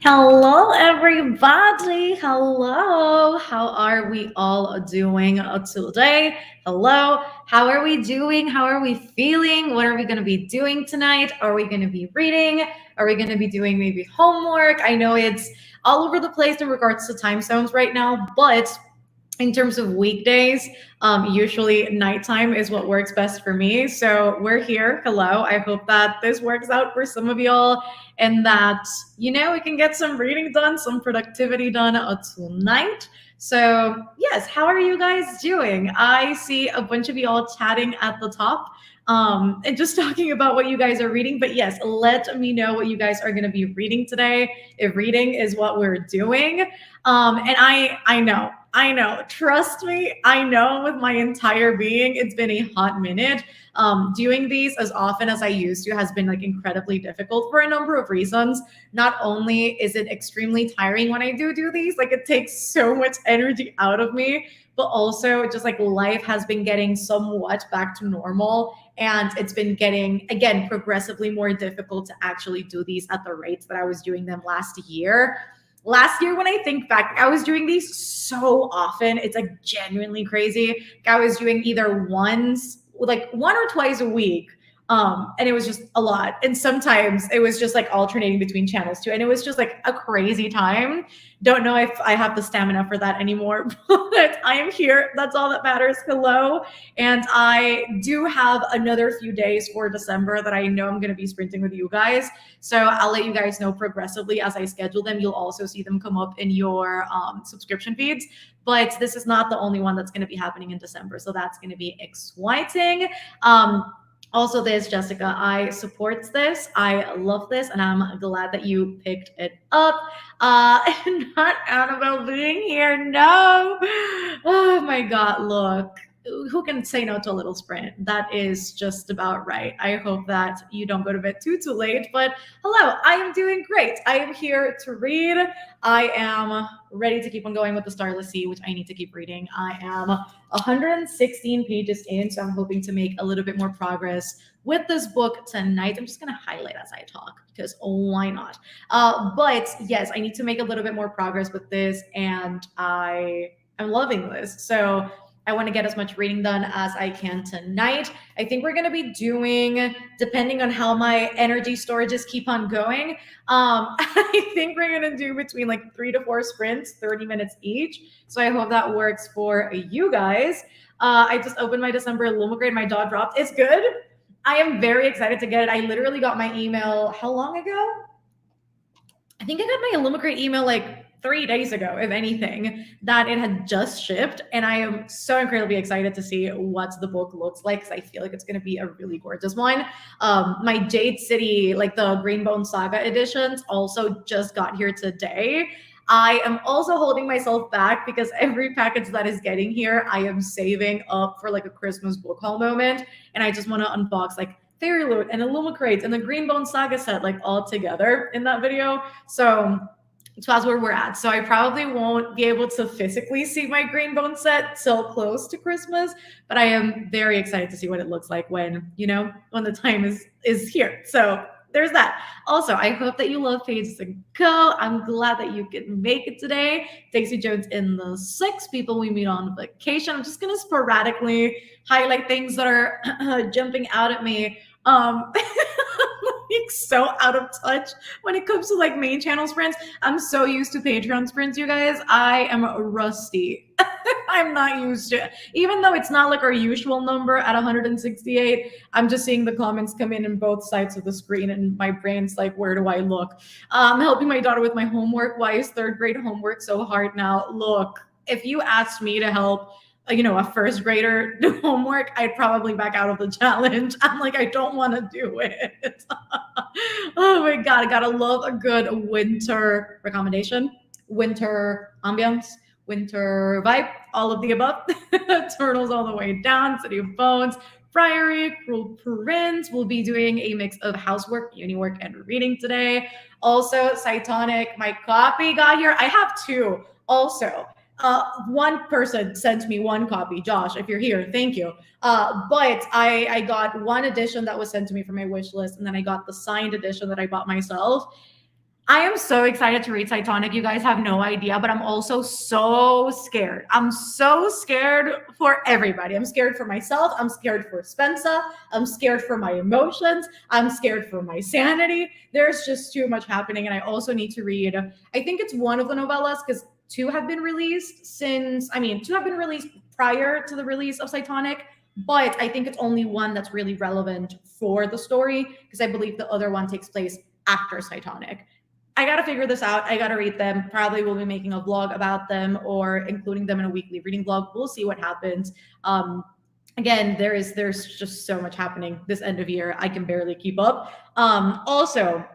Hello, everybody. Hello. How are we all doing today? Hello. How are we doing? How are we feeling? What are we going to be doing tonight? Are we going to be reading? Are we going to be doing maybe homework? I know it's all over the place in regards to time zones right now, but in terms of weekdays, usually nighttime is what works best for me. So we're here. Hello. I hope that this works out for some of y'all and that, we can get some reading done, some productivity done tonight. So, yes, how are you guys doing? I see a bunch of y'all chatting at the top. And just talking about what you guys are reading. But yes, let me know what you guys are going to be reading today. If reading is what we're doing, and I know. Trust me, I know with my entire being, it's been a hot minute. Doing these as often as I used to has been like incredibly difficult for a number of reasons. Not only is it extremely tiring when I do these, like it takes so much energy out of me, but also just like life has been getting somewhat back to normal. And it's been getting, again, progressively more difficult to actually do these at the rates that I was doing them last year. When I think back, I was doing these so often. It's like genuinely crazy. I was doing either like one or twice a week. And it was just a lot. And sometimes it was just like alternating between channels too. And it was just like a crazy time. Don't know if I have the stamina for that anymore, but I am here. That's all that matters. Hello. And I do have another few days for December that I know I'm going to be sprinting with you guys. So I'll let you guys know progressively as I schedule them. You'll also see them come up in your subscription feeds. But this is not the only one that's going to be happening in December. So that's going to be exciting. Also, this, Jessica, I support this. I love this, and I'm glad that you picked it up. Not Annabelle being here. No. Oh my God, look. Who can say no to a little sprint? That is just about right. I hope that you don't go to bed too late. But hello, I am doing great. I am here to read. I am ready to keep on going with the Starless Sea, which I need to keep reading. I am 116 pages in, so I'm hoping to make a little bit more progress with this book tonight. I'm just going to highlight as I talk because why not? But yes, I need to make a little bit more progress with this, and I am loving this. So I want to get as much reading done as I can tonight. I think we're going to be doing, depending on how my energy storages keep on going, I think we're going to do between like 3 to 4 sprints, 30 minutes each. So I hope that works for you guys. I just opened my December Illumicrate. My jaw dropped. It's good. I am very excited to get it. I literally got my email how long ago? I think I got my Illumicrate email like 3 days ago, if anything, that it had just shipped. And I am so incredibly excited to see what the book looks like because I feel like it's going to be a really gorgeous one. My Jade City, like the Greenbone Saga editions, also just got here today. I am also holding myself back because every package that is getting here, I am saving up for like a Christmas book haul moment. And I just want to unbox like Fairy Loot and Illumicrate and the Greenbone Saga set like all together in that video. So that's where we're at. So I probably won't be able to physically see my Greenbone set till close to Christmas, but I am very excited to see what it looks like when the time is here. So there's that. Also, I hope that you love Pages to Go. I'm glad that you could make it today. Daisy Jones in the 6 people we meet on vacation. I'm just gonna sporadically highlight things that are jumping out at me. Like so out of touch when it comes to like main channel sprints. I'm so used to Patreon sprints, you guys. I am rusty. I'm not used to it. Even though it's not like our usual number at 168, I'm just seeing the comments come in both sides of the screen and my brain's like, where do I look? I'm helping my daughter with my homework. Why is 3rd grade homework so hard now? Look, if you asked me to help a 1st grader do homework, I'd probably back out of the challenge. I'm like, I don't want to do it. Oh my God, I gotta love a good winter recommendation, winter ambience, winter vibe, all of the above. Turtles all the way down, City of Bones, Priory, Cruel Prince. We'll be doing a mix of housework, uni work, and reading today. Also, Cytonic, my copy got here. I have 2 also. One person sent me 1 copy. Josh, if you're here, thank you. But I got 1 edition that was sent to me from my wish list, and then I got the signed edition that I bought myself. I am so excited to read Cytonic. You guys have no idea, but I'm also so scared. I'm so scared for everybody. I'm scared for myself. I'm scared for Spencer. I'm scared for my emotions. I'm scared for my sanity. There's just too much happening. And I also need to read, I think it's one of the novellas because two have been released two have been released prior to the release of Cytonic. But I think it's only one that's really relevant for the story because I believe the other one takes place after Cytonic. I got to figure this out. I got to read them. Probably will be making a vlog about them or including them in a weekly reading vlog. We'll see what happens. Again, there's just so much happening this end of year. I can barely keep up. Also,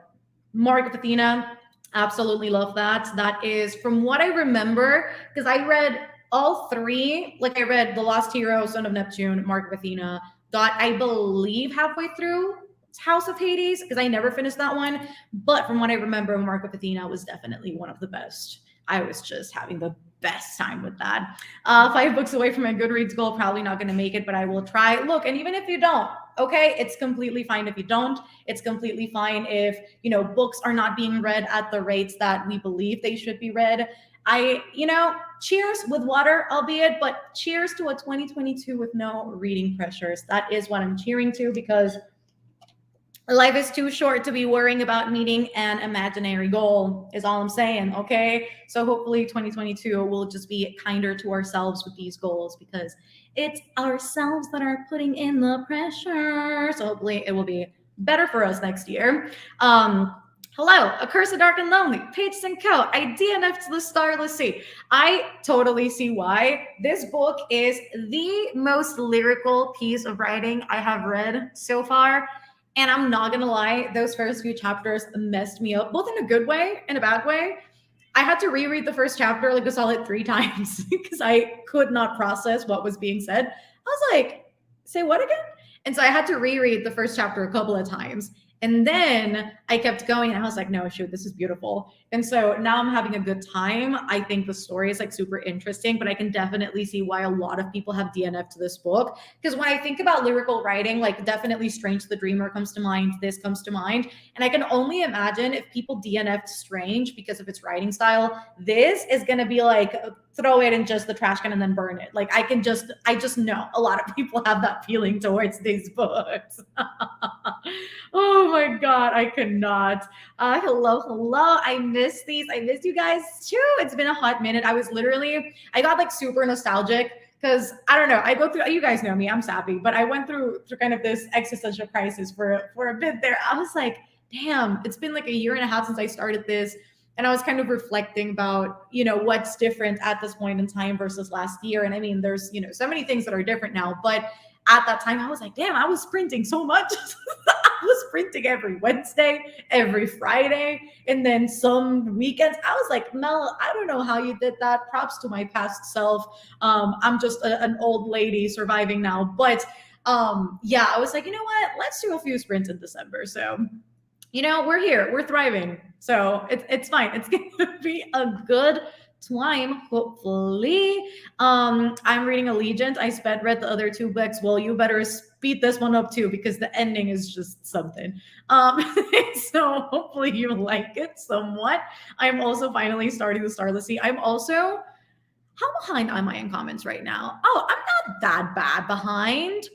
Mark of Athena, absolutely love that. That is from what I remember, because I read all three. Like I read The Lost Hero, Son of Neptune, Mark of Athena. Got, I believe, halfway through House of Hades because I never finished that one. But from what I remember, Mark of Athena was definitely one of the best. I was just having the best time with that. 5 books away from my Goodreads goal, probably not going to make it, but I will try. Look, and even if you don't, okay, it's completely fine if you don't. It's completely fine if, books are not being read at the rates that we believe they should be read. Cheers with water, albeit, but cheers to a 2022 with no reading pressures. That is what I'm cheering to because life is too short to be worrying about meeting an imaginary goal, is all I'm saying, okay? So hopefully 2022 will just be kinder to ourselves with these goals because it's ourselves that are putting in the pressure. So hopefully it will be better for us next year. Hello, Accursed Dark and Lonely, Pages and Co. I DNF'd to the Starless Sea. I totally see why. This book is the most lyrical piece of writing I have read so far. And I'm not gonna lie, those first few chapters messed me up, both in a good way and a bad way. I had to reread the first chapter like a solid 3 times because I could not process what was being said. I was like, say what again? And so I had to reread the first chapter a couple of times. And then I kept going and I was like, no, shoot, this is beautiful. And so now I'm having a good time. I think the story is like super interesting, but I can definitely see why a lot of people have DNF'd to this book. Because when I think about lyrical writing, like definitely Strange the Dreamer comes to mind, this comes to mind. And I can only imagine if people DNF'd Strange because of its writing style, this is going to be like, throw it in just the trash can and then burn it. Like I just know a lot of people have that feeling towards these books. Oh my God, I cannot. Hello. I miss these. I miss you guys too. It's been a hot minute. I got like super nostalgic because I don't know. I go through, you guys know me, I'm sappy, but I went through kind of this existential crisis for a bit there. I was like, damn, it's been like a year and a half since I started this. And I was kind of reflecting about, what's different at this point in time versus last year. And I mean, there's, so many things that are different now, but at that time I was like, damn, I was sprinting so much. I was sprinting every Wednesday, every Friday, and then some weekends. I was like, Mel, I don't know how you did that. Props to my past self. I'm just an old lady surviving now. But yeah, I was like, you know what? Let's do a few sprints in December. So, we're here. We're thriving. So it's fine. It's going to be a good time, hopefully. I'm reading Allegiant. I sped read the other 2 books. Well, you better speed this one up too because the ending is just something. So hopefully you like it somewhat. I'm also finally starting the Starless Sea. I'm also, how behind am I in comments right now? Oh, I'm not that bad behind.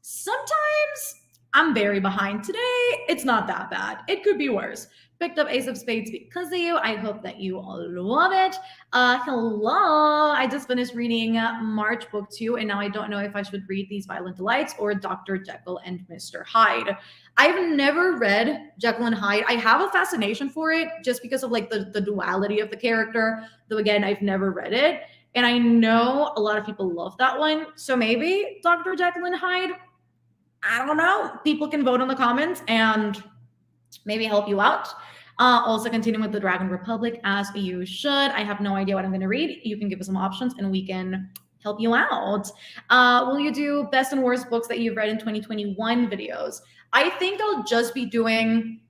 Sometimes I'm very behind. Today, it's not that bad. It could be worse. Picked up Ace of Spades because of you. I hope that you all love it. Hello. I just finished reading March book 2, and now I don't know if I should read These Violent Delights or Dr. Jekyll and Mr. Hyde. I've never read Jekyll and Hyde. I have a fascination for it just because of like the duality of the character. Though again, I've never read it. And I know a lot of people love that one. So maybe Dr. Jekyll and Hyde, I don't know. People can vote in the comments and maybe help you out. Also continue with the Dragon Republic as you should. I have no idea what I'm going to read. You can give us some options and we can help you out. Will you do best and worst books that you've read in 2021 videos? I think I'll just be doing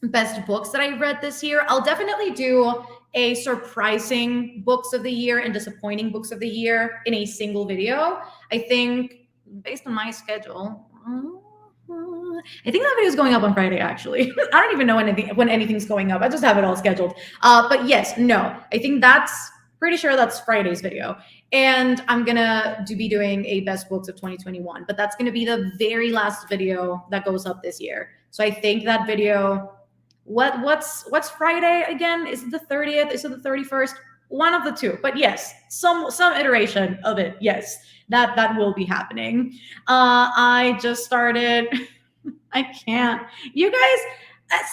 best books that I read this year. I'll definitely do a surprising books of the year and disappointing books of the year in a single video. I think based on my schedule, I think that video is going up on Friday, actually. I don't even know when anything's going up. I just have it all scheduled. But yes, no, I think that's pretty sure that's Friday's video. And I'm gonna be doing a best books of 2021, but that's gonna be the very last video that goes up this year. So I think that video, what's Friday again? Is it the 30th? Is it the 31st? One of the two. But yes, some iteration of it. Yes, that will be happening. I just started. I can't. You guys,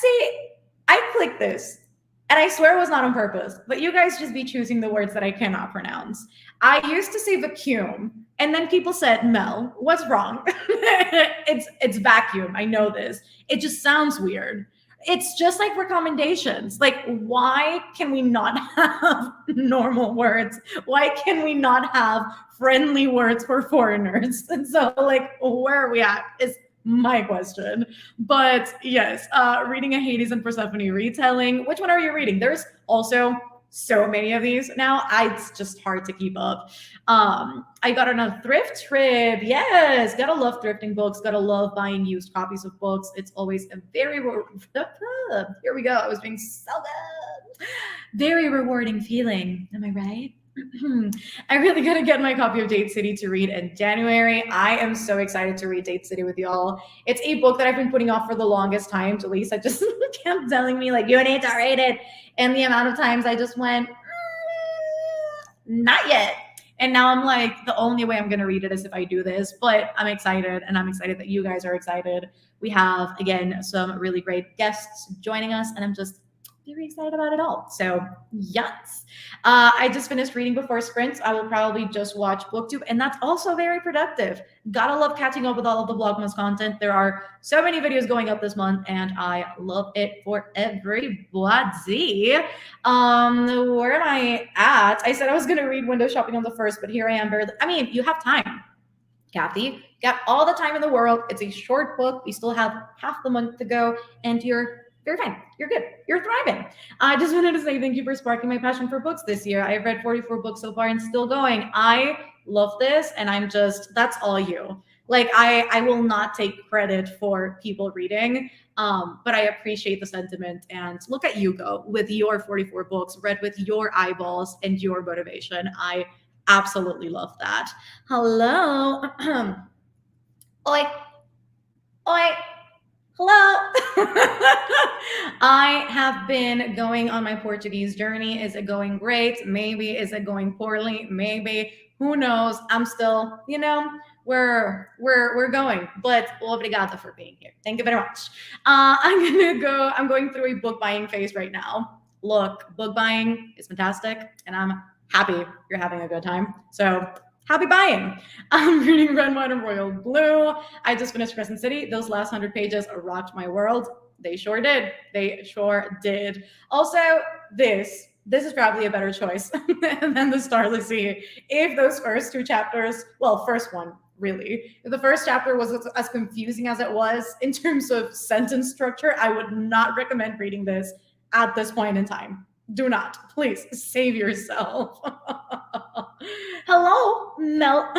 see, I clicked this, and I swear it was not on purpose, but you guys just be choosing the words that I cannot pronounce. I used to say vacuum, and then people said, Mel, what's wrong? It's vacuum. I know this. It just sounds weird. It's just like recommendations. Like, why can we not have normal words? Why can we not have friendly words for foreigners? And so, like, where are we at? Is my question. But yes, reading a Hades and Persephone retelling. Which one are you reading? There's also so many of these now. It's just hard to keep up. I got on a thrift trip. Yes, gotta love thrifting books. Gotta love buying used copies of books. It's always a very here we go. I was being so good. Very rewarding feeling. Am I right? I really gotta get my copy of Date City to read in January. I am so excited to read Date City with y'all. It's a book that I've been putting off for the longest time. Lisa just kept telling me, like, you need to read it. And the amount of times I just went, not yet. And now I'm like, the only way I'm gonna read it is if I do this. But I'm excited, and I'm excited that you guys are excited. We have, again, some really great guests joining us, and I'm just very excited about it all. So yes, I just finished reading before sprints. I will probably just watch booktube, and that's also very productive. Gotta love catching up with all of the Vlogmas content. There are so many videos going up this month, and I love it for everybody. Where am I at? I said I was gonna read Window Shopping on the 1st, but here I am barely. I mean, you have time, Kathy. Got all the time in the world. It's a short book. We still have half the month to go, and you're fine. You're good. You're thriving. I just wanted to say thank you for sparking my passion for books this year. I've read 44 books so far and still going. I love this, and I'm just, that's all you. Like, I will not take credit for people reading, but I appreciate the sentiment. And look at you go with your 44 books read with your eyeballs and your motivation. I absolutely love that. Hello. Oi. Oi. Hello. I have been going on my Portuguese journey. Is it going great? Maybe. Is it going poorly? Maybe. Who knows? I'm still, we're going. But obrigada for being here. Thank you very much. I'm going through a book buying phase right now. Look, book buying is fantastic, and I'm happy you're having a good time. So happy buying. I'm reading Red, White, and Royal Blue. I just finished Crescent City. Those last 100 pages rocked my world. They sure did. They sure did. Also, this is probably a better choice than the Starless Sea. If those first two chapters, well, first one, really, if the first chapter was as confusing as it was in terms of sentence structure, I would not recommend reading this at this point in time. Do not. Please save yourself. Hello, Mel.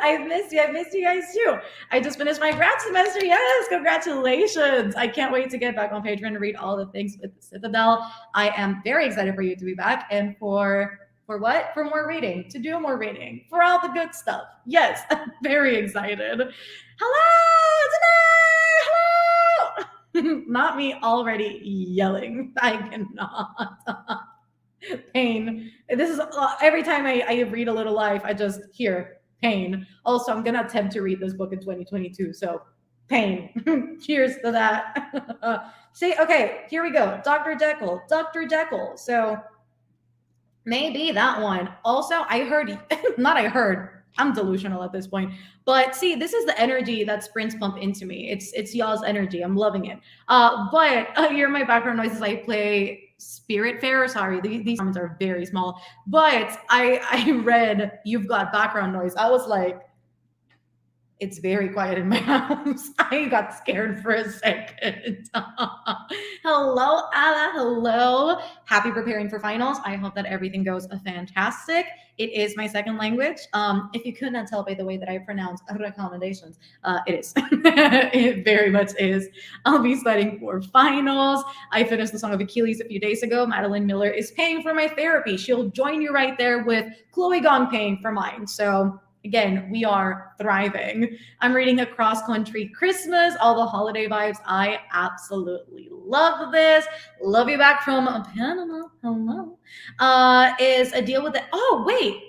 I've missed you. I've missed you guys too. I just finished my grad semester. Yes, congratulations. I can't wait to get back on Patreon and read all the things with the Citadel. I am very excited for you to be back and for what? For more reading, to do more reading, for all the good stuff. Yes, I'm very excited. Hello, Hello. Not me already yelling. I cannot. Pain. This is every time I read A Little Life, I just hear pain. Also, I'm gonna attempt to read this book in 2022. So pain. Cheers to that. See, okay, here we go. Dr. Jekyll. So maybe that one. Also, I'm delusional at this point. But see, this is the energy that sprints pump into me. It's y'all's energy. I'm loving it. But here are my background noises. I play Spiritfarer. Sorry, these comments are very small. But I read You've Got Background Noise. I was like, It's very quiet in my house. I got scared for a second. Hello, Ala. Hello. Happy preparing for finals. I hope that everything goes fantastic. It is my second language. If you could not tell by the way that I pronounce recommendations, it is. It very much is. I'll be studying for finals. I finished the Song of Achilles a few days ago. Madeline Miller is paying for my therapy. She'll join you right there with Chloe Gong paying for mine. So again, we are thriving. I'm reading A Cross Country Christmas, all the holiday vibes. I absolutely love this. Love you back from Panama. Hello. Is a deal with the, oh, wait.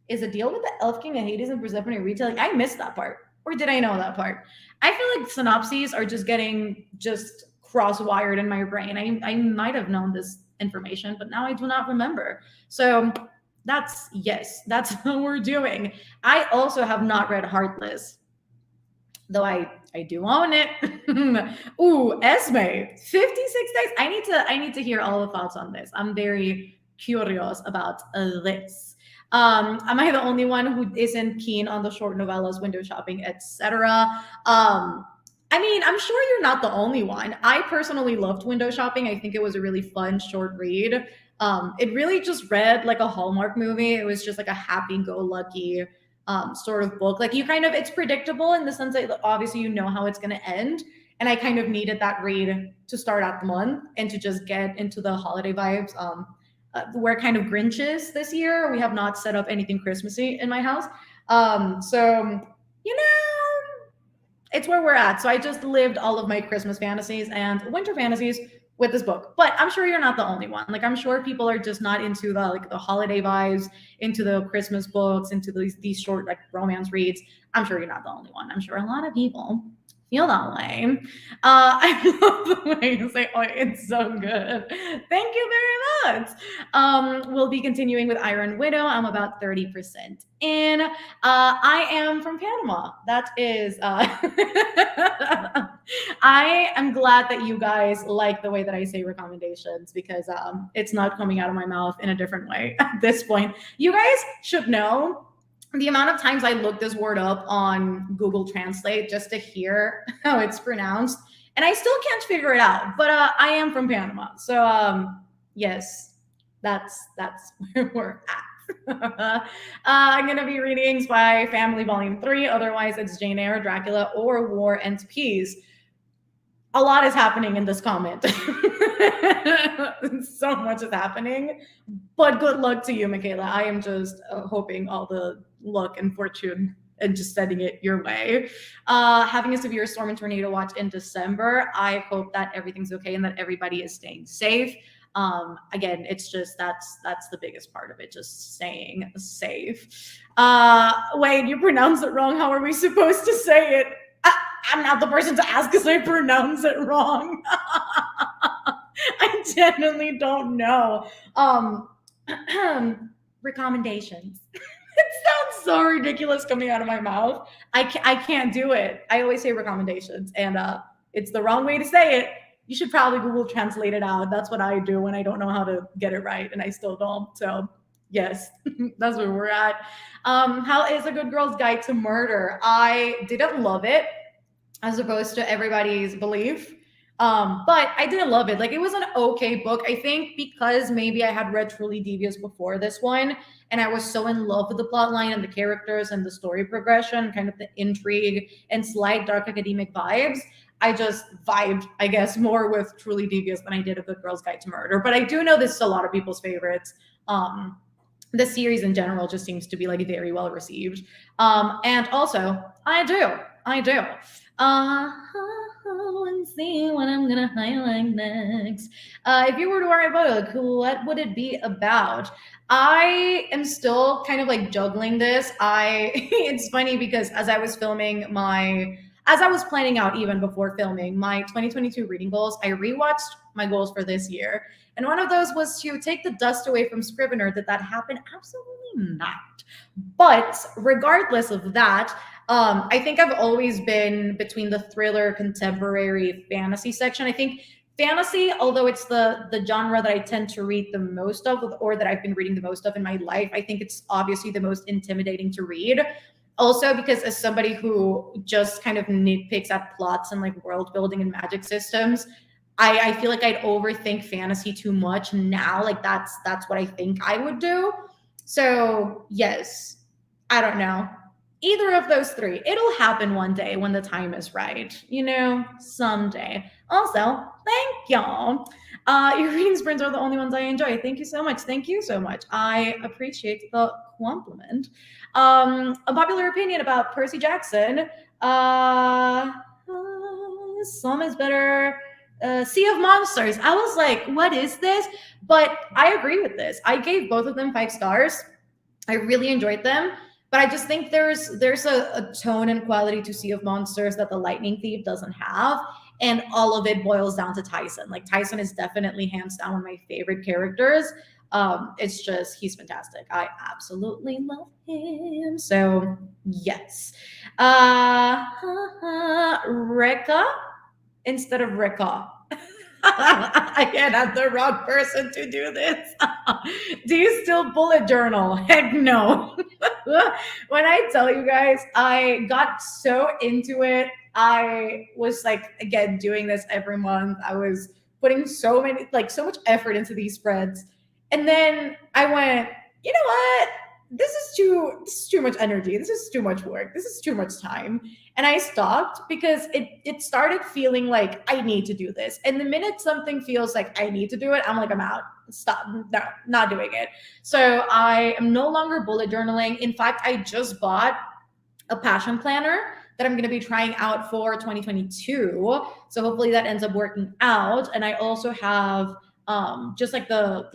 Is a deal with the Elf King of Hades and Persephone retelling? I missed that part. Or did I know that part? I feel like synopses are just getting cross-wired in my brain. I might have known this information, but now I do not remember. So that's how we're doing. I also have not read Heartless, though I do own it. Ooh, Esme, 56 days. I need to hear all the thoughts on this. I'm very curious about this. Am I the only one who isn't keen on the short novellas, window shopping, etc.? I mean, I'm sure you're not the only one. I personally loved window shopping. I think it was a really fun short read. It really just read like a Hallmark movie. It was just like a happy-go-lucky sort of book. Like it's predictable in the sense that obviously you know how it's going to end. And I kind of needed that read to start out the month and to just get into the holiday vibes. We're kind of Grinches this year. We have not set up anything Christmassy in my house. So, it's where we're at. So I just lived all of my Christmas fantasies and winter fantasies with this book. But I'm sure you're not the only one. Like, I'm sure people are just not into the holiday vibes, into the Christmas books, into these short romance reads. I'm sure you're not the only one. I'm sure a lot of people feel that way. I love the way you say, oh, it's so good. Thank you very much. We'll be continuing with Iron Widow. I'm about 30% in. I am from Panama. That is, I am glad that you guys like the way that I say recommendations because it's not coming out of my mouth in a different way at this point. You guys should know the amount of times I looked this word up on Google Translate just to hear how it's pronounced, and I still can't figure it out. But I am from Panama, so yes, that's where we're at. I'm gonna be reading Spy Family Volume 3. Otherwise, it's Jane Eyre, Dracula, or War and Peace. A lot is happening in this comment. So much is happening. But good luck to you, Michaela. I am just hoping all the luck and fortune and just sending it your way. Having a severe storm and tornado watch in December. I hope that everything's okay and that everybody is staying safe. Again, it's just that's the biggest part of it, just staying safe. Wait, you pronounced it wrong. How are we supposed to say it? I'm not the person to ask because I pronounce it wrong. I genuinely don't know. Recommendations. It sounds so ridiculous coming out of my mouth. I can't do it. I always say recommendations, and it's the wrong way to say it. You should probably Google Translate it out. That's what I do when I don't know how to get it right, and I still don't. So yes, that's where we're at. How is A Good Girl's Guide to Murder? I didn't love it, as opposed to everybody's belief. But I didn't love it. Like, it was an okay book. I think because maybe I had read Truly Devious before this one, and I was so in love with the plot line and the characters and the story progression, kind of the intrigue and slight dark academic vibes. I just vibed, I guess, more with Truly Devious than I did A Good Girl's Guide to Murder. But I do know this is a lot of people's favorites. The series in general just seems to be like very well received. And also, I do. And see what I'm gonna highlight next. If you were to write a book, what would it be about? I am still kind of like juggling this. It's funny because as I was planning out even before filming my 2022 reading goals, I rewatched my goals for this year. And one of those was to take the dust away from Scrivener. Did that happen? Absolutely not. But regardless of that, I think I've always been between the thriller, contemporary, fantasy section. I think fantasy, although it's the genre that I tend to read the most of, or that I've been reading the most of in my life, I think it's obviously the most intimidating to read. Also, because as somebody who just kind of nitpicks at plots and like world building and magic systems, I feel like I'd overthink fantasy too much now. Like that's what I think I would do. So yes, I don't know. Either of those three. It'll happen one day when the time is right. Someday. Also, thank y'all. Your reading sprints are the only ones I enjoy. Thank you so much. Thank you so much. I appreciate the compliment. Unpopular opinion about Percy Jackson. Some is better. Sea of Monsters. I was like, what is this? But I agree with this. I gave both of them 5 stars. I really enjoyed them, but I just think there's a tone and quality to Sea of Monsters that the Lightning Thief doesn't have, and all of it boils down to Tyson. Like Tyson is definitely hands down one of my favorite characters. It's just he's fantastic. I absolutely love him. So yes, Rekka instead of Rekka. I can't have the wrong person to do this. Do you still bullet journal? Heck no. When I tell you guys, I got so into it. I was like, again, doing this every month. I was putting so much effort into these spreads. And then I went, you know what? This is too much energy. This is too much work. This is too much time. And I stopped because it started feeling like I need to do this. And the minute something feels like I need to do it, I'm like, I'm out. Stop. No, not doing it. So I am no longer bullet journaling. In fact, I just bought a passion planner that I'm going to be trying out for 2022. So hopefully that ends up working out. And I also have just like I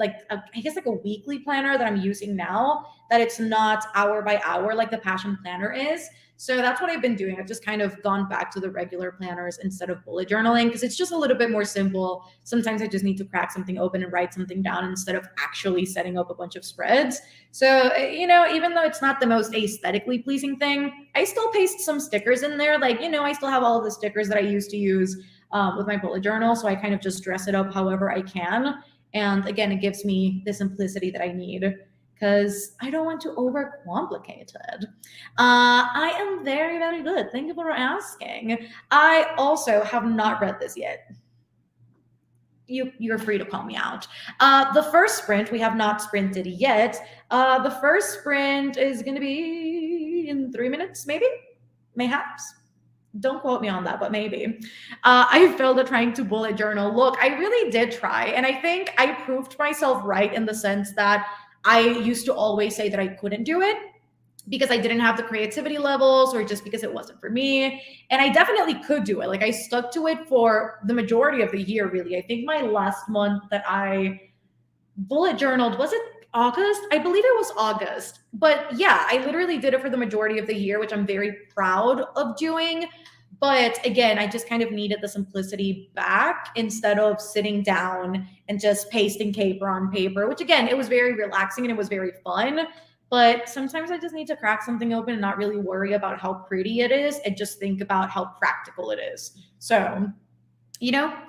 guess like a weekly planner that I'm using now, that it's not hour by hour like the passion planner is. So that's what I've been doing. I've just kind of gone back to the regular planners instead of bullet journaling because it's just a little bit more simple. Sometimes I just need to crack something open and write something down instead of actually setting up a bunch of spreads. So, even though it's not the most aesthetically pleasing thing, I still paste some stickers in there. Like, I still have all of the stickers that I used to use with my bullet journal. So I kind of just dress it up however I can. And again, it gives me the simplicity that I need because I don't want to overcomplicate it. I am very, very good. Thank you for asking. I also have not read this yet. You're free to call me out. The first sprint we have not sprinted yet. The first sprint is going to be in 3 minutes, maybe, mayhaps. Don't quote me on that, but maybe. I failed at trying to bullet journal. Look, I really did try, and I think I proved myself right in the sense that I used to always say that I couldn't do it because I didn't have the creativity levels or just because it wasn't for me. And I definitely could do it. Like I stuck to it for the majority of the year, really. I think my last month that I bullet journaled, was it August? I believe it was August. But yeah, I literally did it for the majority of the year, which I'm very proud of doing. But again, I just kind of needed the simplicity back instead of sitting down and just pasting paper on paper, which again, it was very relaxing and it was very fun. But sometimes I just need to crack something open and not really worry about how pretty it is and just think about how practical it is. So,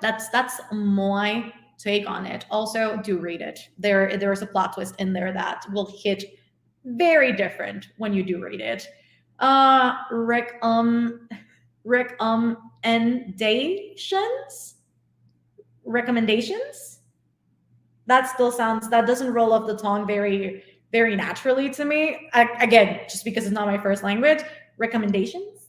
that's my take on it. Also, do read it. There is a plot twist in there that will hit very different when you do read it. Recommendations. That doesn't roll off the tongue very, very naturally to me. Again, just because it's not my first language. Recommendations.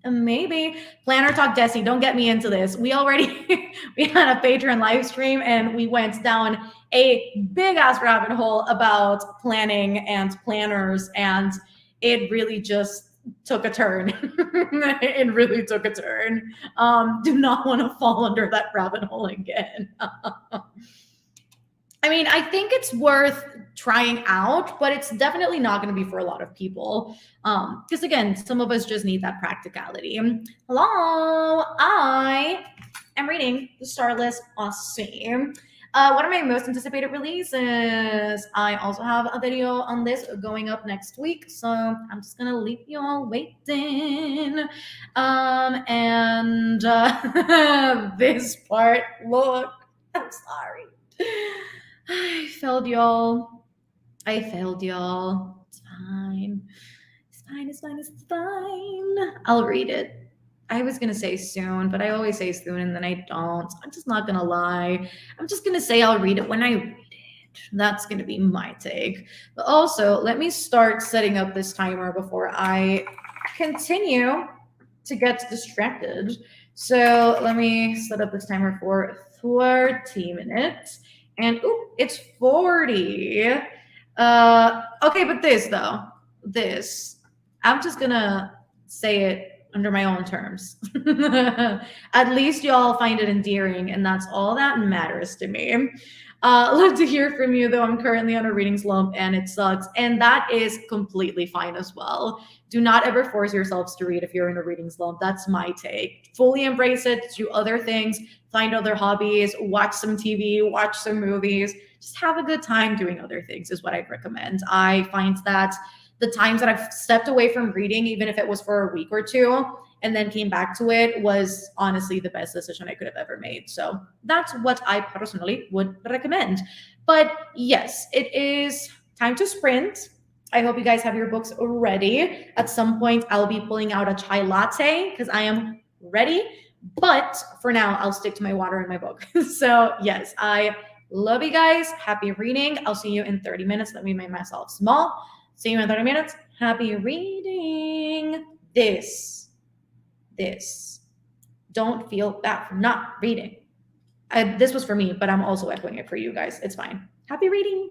Maybe planner talk. Desi, don't get me into this. We had a Patreon live stream and we went down a big ass rabbit hole about planning and planners, and it really just took a turn. It really took a turn. Do not want to fall under that rabbit hole again. I mean, I think it's worth trying out, but it's definitely not going to be for a lot of people. Because again, some of us just need that practicality. Hello, I am reading the Starless Aussie. One of my most anticipated releases. I also have a video on this going up next week, so I'm just gonna leave you all waiting. And this part, look, I'm sorry. I failed y'all. It's fine. It's fine, it's fine, it's fine. I'll read it. I was gonna say soon, but I always say soon and then I don't. I'm just not gonna lie. I'm just gonna say I'll read it when I read it. That's gonna be my take. But also, let me start setting up this timer before I continue to get distracted. So let me set up this timer for 30 minutes. And oop, it's 40. Okay, but this though, this, I'm just gonna say it under my own terms. At least y'all find it endearing, and that's all that matters to me. Love to hear from you, though. I'm currently on a reading slump and it sucks, and that is completely fine as well. Do not ever force yourselves to read if you're in a reading slump. That's my take. Fully embrace it, do other things, find other hobbies, watch some TV, watch some movies. Just have a good time doing other things, is what I'd recommend. I find that the times that I've stepped away from reading, even if it was for a week or two, and then came back to it, was honestly the best decision I could have ever made. So that's what I personally would recommend. But yes, it is time to sprint. I hope you guys have your books ready. At some point, I'll be pulling out a chai latte because I am ready. But for now, I'll stick to my water and my book. So, yes, I love you guys. Happy reading. I'll see you in 30 minutes. Let me make myself small. See you in 30 minutes. Happy reading. This. Don't feel bad for not reading. This was for me, but I'm also echoing it for you guys. It's fine. Happy reading.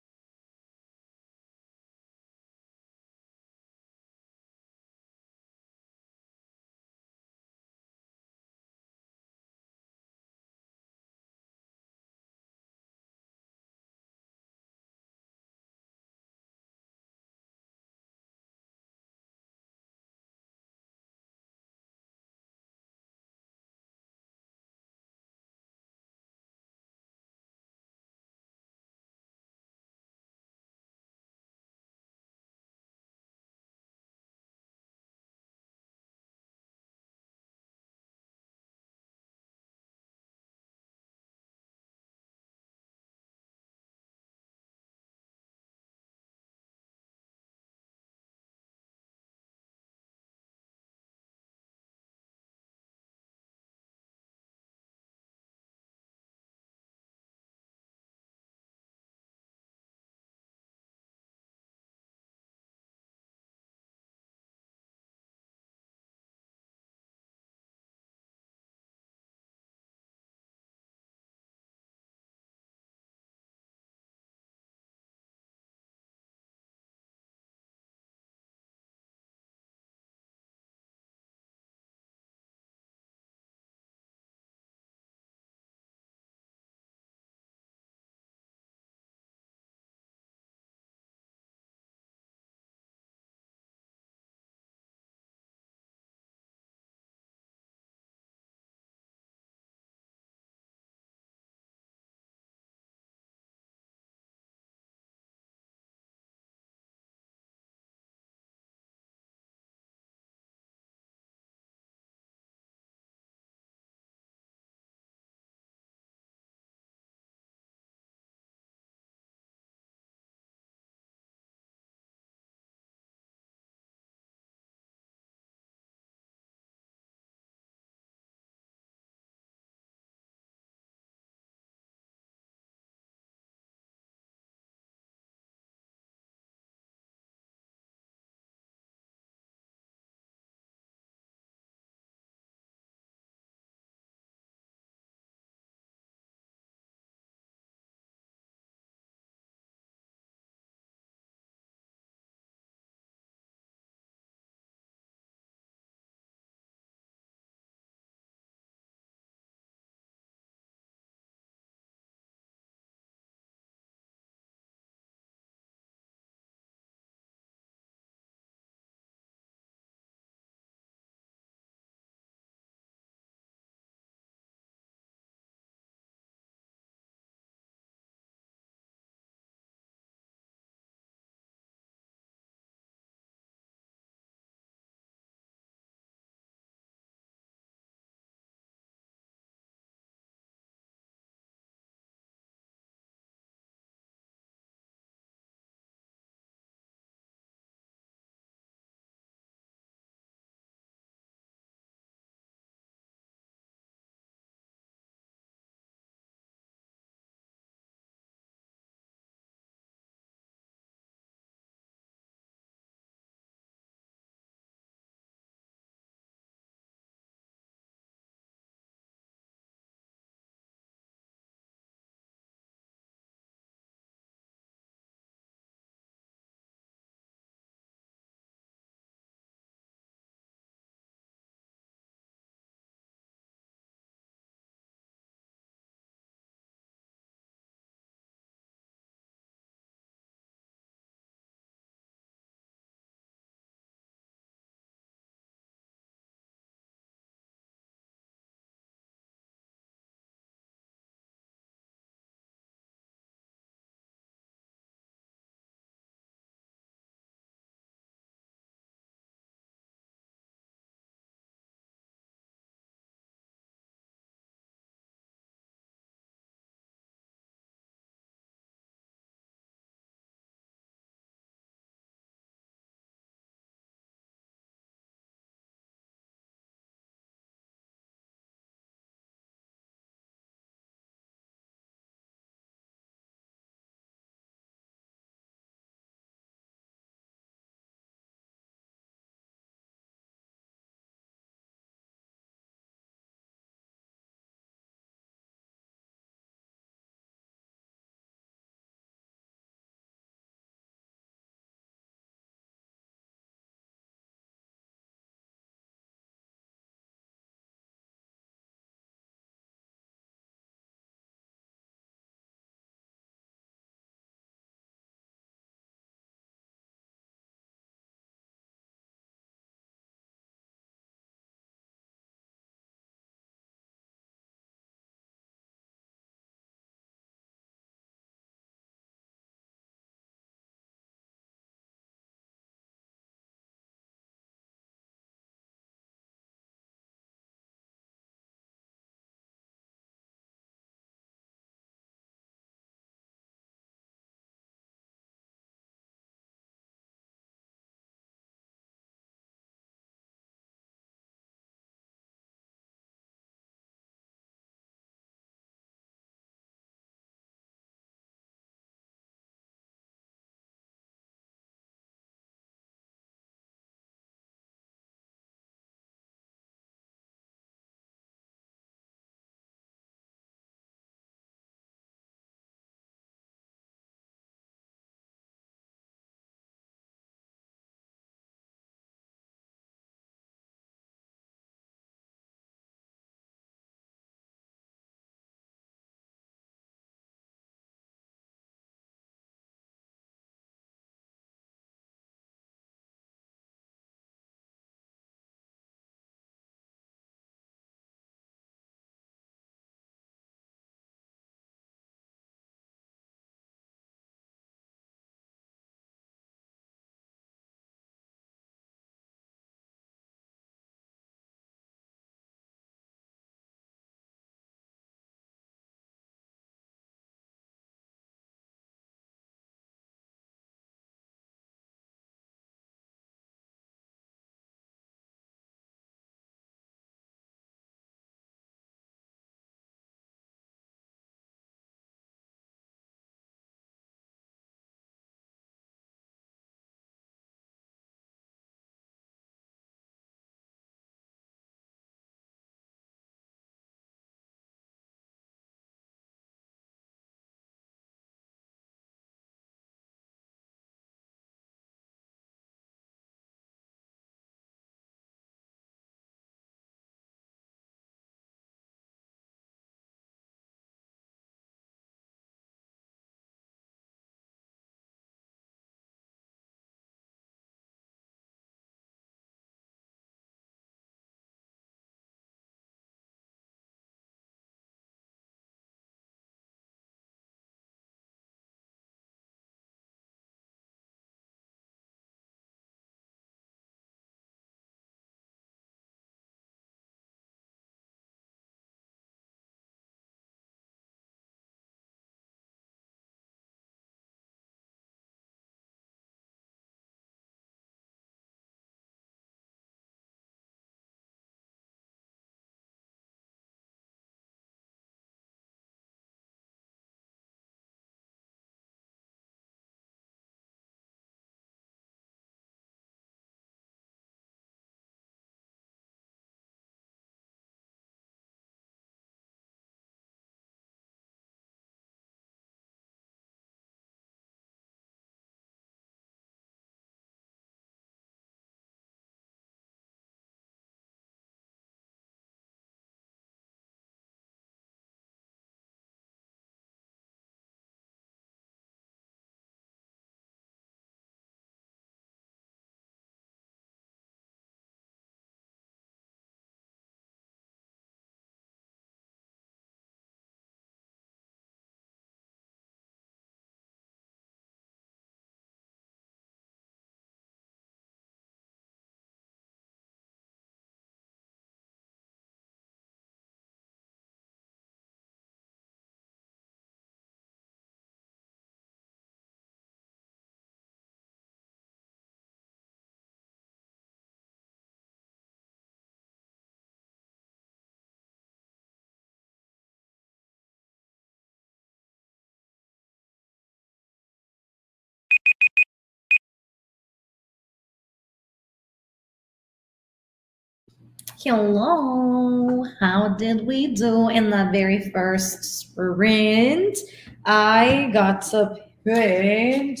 Hello, how did we do in that very first sprint? I got to page,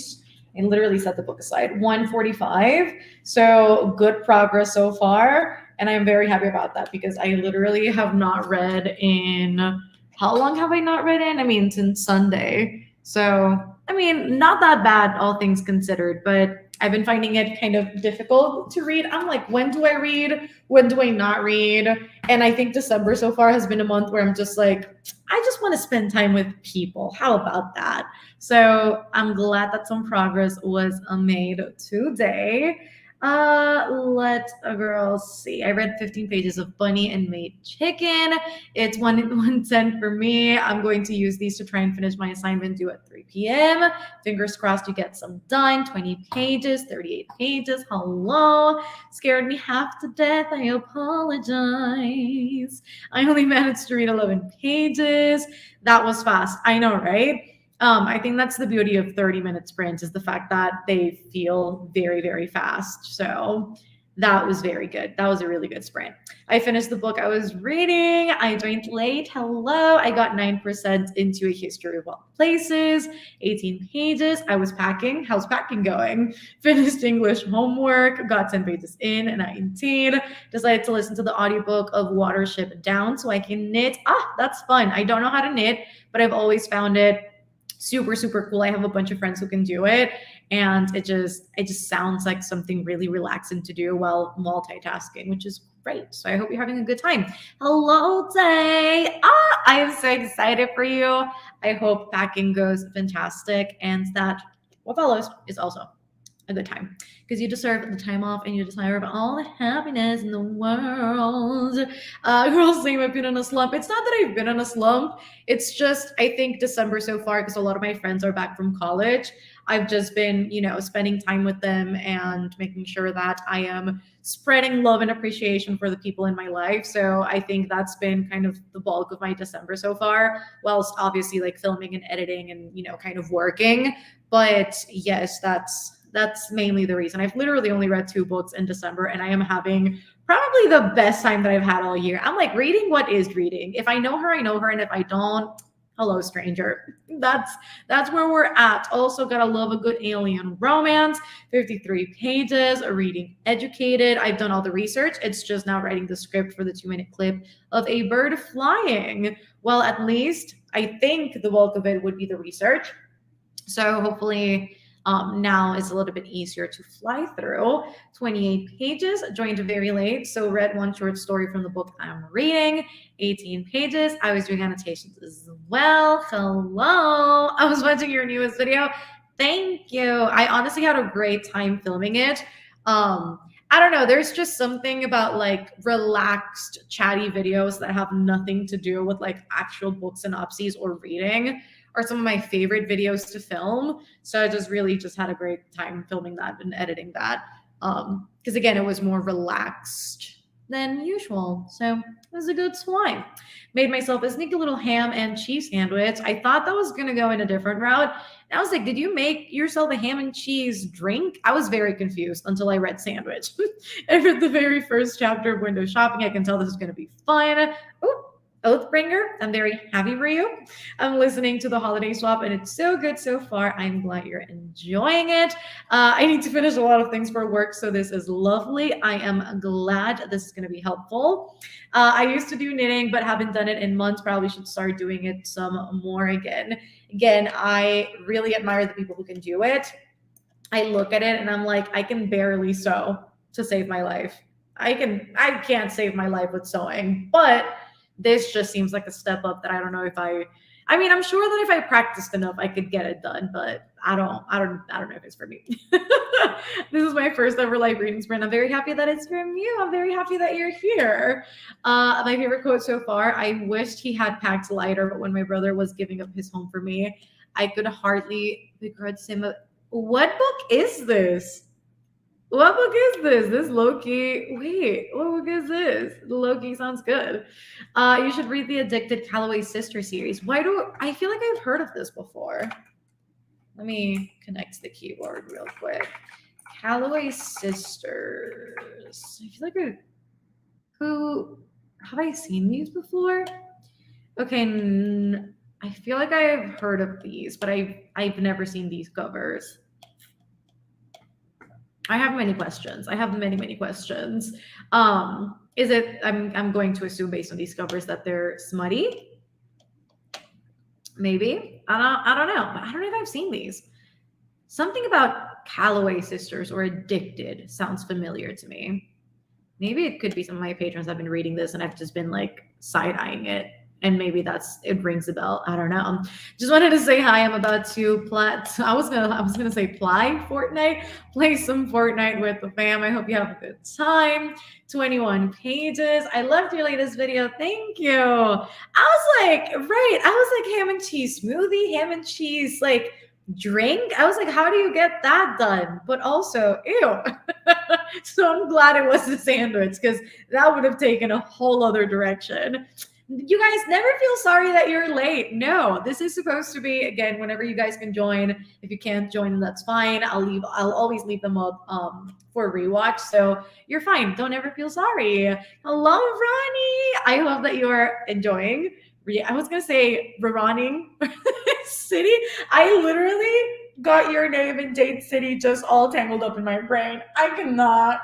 I literally set the book aside, 145. So good progress so far. And I'm very happy about that because I literally have not read in, how long have I not read in? I mean, since Sunday. So, I mean, not that bad, all things considered, but I've been finding it kind of difficult to read. I'm like, when do I read? When do I not read? And I think December so far has been a month where I'm just like, I just want to spend time with people. How about that? So I'm glad that some progress was made today. Let a girl see. I read 15 pages of Bunny and Made Chicken. It's 110 for me. I'm going to use these to try and finish my assignment due at 3 p.m. Fingers crossed you get some done. 20 pages, 38 pages. Hello. Scared me half to death. I apologize. I only managed to read 11 pages. That was fast. I know, right? I think that's the beauty of 30-minute sprints is the fact that they feel very, very fast. So that was very good. That was a really good sprint. I finished the book I was reading. I joined late. Hello. I got 9% into A History of All Places, 18 pages. I was packing. How's packing going? Finished English homework, got 10 pages in, and 19. Decided to listen to the audiobook of Watership Down so I can knit. That's fun. I don't know how to knit, but I've always found it super cool. I have a bunch of friends who can do it, and it just sounds like something really relaxing to do while multitasking, which is great. So I hope you're having a good time. Hello, Day. I am so excited for you. I hope packing goes fantastic and that what follows is also a good time because you deserve the time off and you deserve all the happiness in the world. Girls saying I've been in a slump. It's not that I've been in a slump. It's just I think December so far because a lot of my friends are back from college. I've just been, spending time with them and making sure that I am spreading love and appreciation for the people in my life. So I think that's been kind of the bulk of my December so far, whilst obviously like filming and editing and, kind of working. But yes, that's mainly the reason. I've literally only read 2 books in December and I am having probably the best time that I've had all year. I'm like reading what is reading. If I know her, I know her, and if I don't, hello stranger. That's where we're at. Also gotta love a good alien romance. 53 pages, a reading educated. I've done all the research. It's just now writing the script for the 2-minute clip of a bird flying. Well, at least I think the bulk of it would be the research. So hopefully now is a little bit easier to fly through. 28 pages, joined very late. So read one short story from the book I'm reading. 18 pages. I was doing annotations as well. Hello. I was watching your newest video. Thank you. I honestly had a great time filming it. I don't know. There's just something about like relaxed, chatty videos that have nothing to do with like actual book synopses or reading are some of my favorite videos to film. So I just really just had a great time filming that and editing that. Because again, it was more relaxed than usual. So it was a good time. Made myself a sneaky little ham and cheese sandwich. I thought that was gonna go in a different route. And I was like, did you make yourself a ham and cheese drink? I was very confused until I read sandwich. I read the very first chapter of window shopping. I can tell this is gonna be fun. Ooh, Oathbringer. I'm very happy for you. I'm listening to the holiday swap and it's so good so far. I'm glad you're enjoying it. I need to finish a lot of things for work, so this is lovely. I am glad this is going to be helpful. I used to do knitting, but haven't done it in months. Probably should start doing it some more again. Again, I really admire the people who can do it. I look at it and I'm like, I can barely sew to save my life. I can't save my life with sewing, but this just seems like a step up that I don't know if I mean, I'm sure that if I practiced enough, I could get it done, but I don't know if it's for me. This is my first ever live reading sprint. I'm very happy that it's from you. I'm very happy that you're here. My favorite quote so far, I wished he had packed lighter, but when my brother was giving up his home for me, I could hardly begrudge him. What book is this? What book is this? This Loki. Wait, what book is this? Loki sounds good. You should read the Addicted Calloway Sister series. Why do I feel like I've heard of this before? Let me connect the keyboard real quick. Calloway Sisters. I feel like Who have I seen these before? Okay, I feel like I've heard of these, but I've never seen these covers. I have many questions. I have many questions. Is it? I'm going to assume based on these covers that they're smutty. Maybe I don't know. I don't know if I've seen these. Something about Calloway sisters or Addicted sounds familiar to me. Maybe it could be some of my patrons have been reading this and I've just been like side eyeing it. And maybe it rings a bell. I don't know. Just wanted to say hi. I'm about to play. I was gonna say play some Fortnite with the fam. I hope you have a good time. 21 pages. I loved your latest video. Thank you. I was like ham and cheese smoothie, ham and cheese like drink. I was like, how do you get that done? But also, ew. So I'm glad it was the sandwich because that would have taken a whole other direction. You guys never feel sorry that you're late. No, this is supposed to be again whenever you guys can join. If you can't join, that's fine. I'll always leave them up for rewatch. So you're fine. Don't ever feel sorry. Hello, Ronnie. I hope that you are enjoying. I was gonna say running City. I literally got your name in Jade City just all tangled up in my brain. I cannot.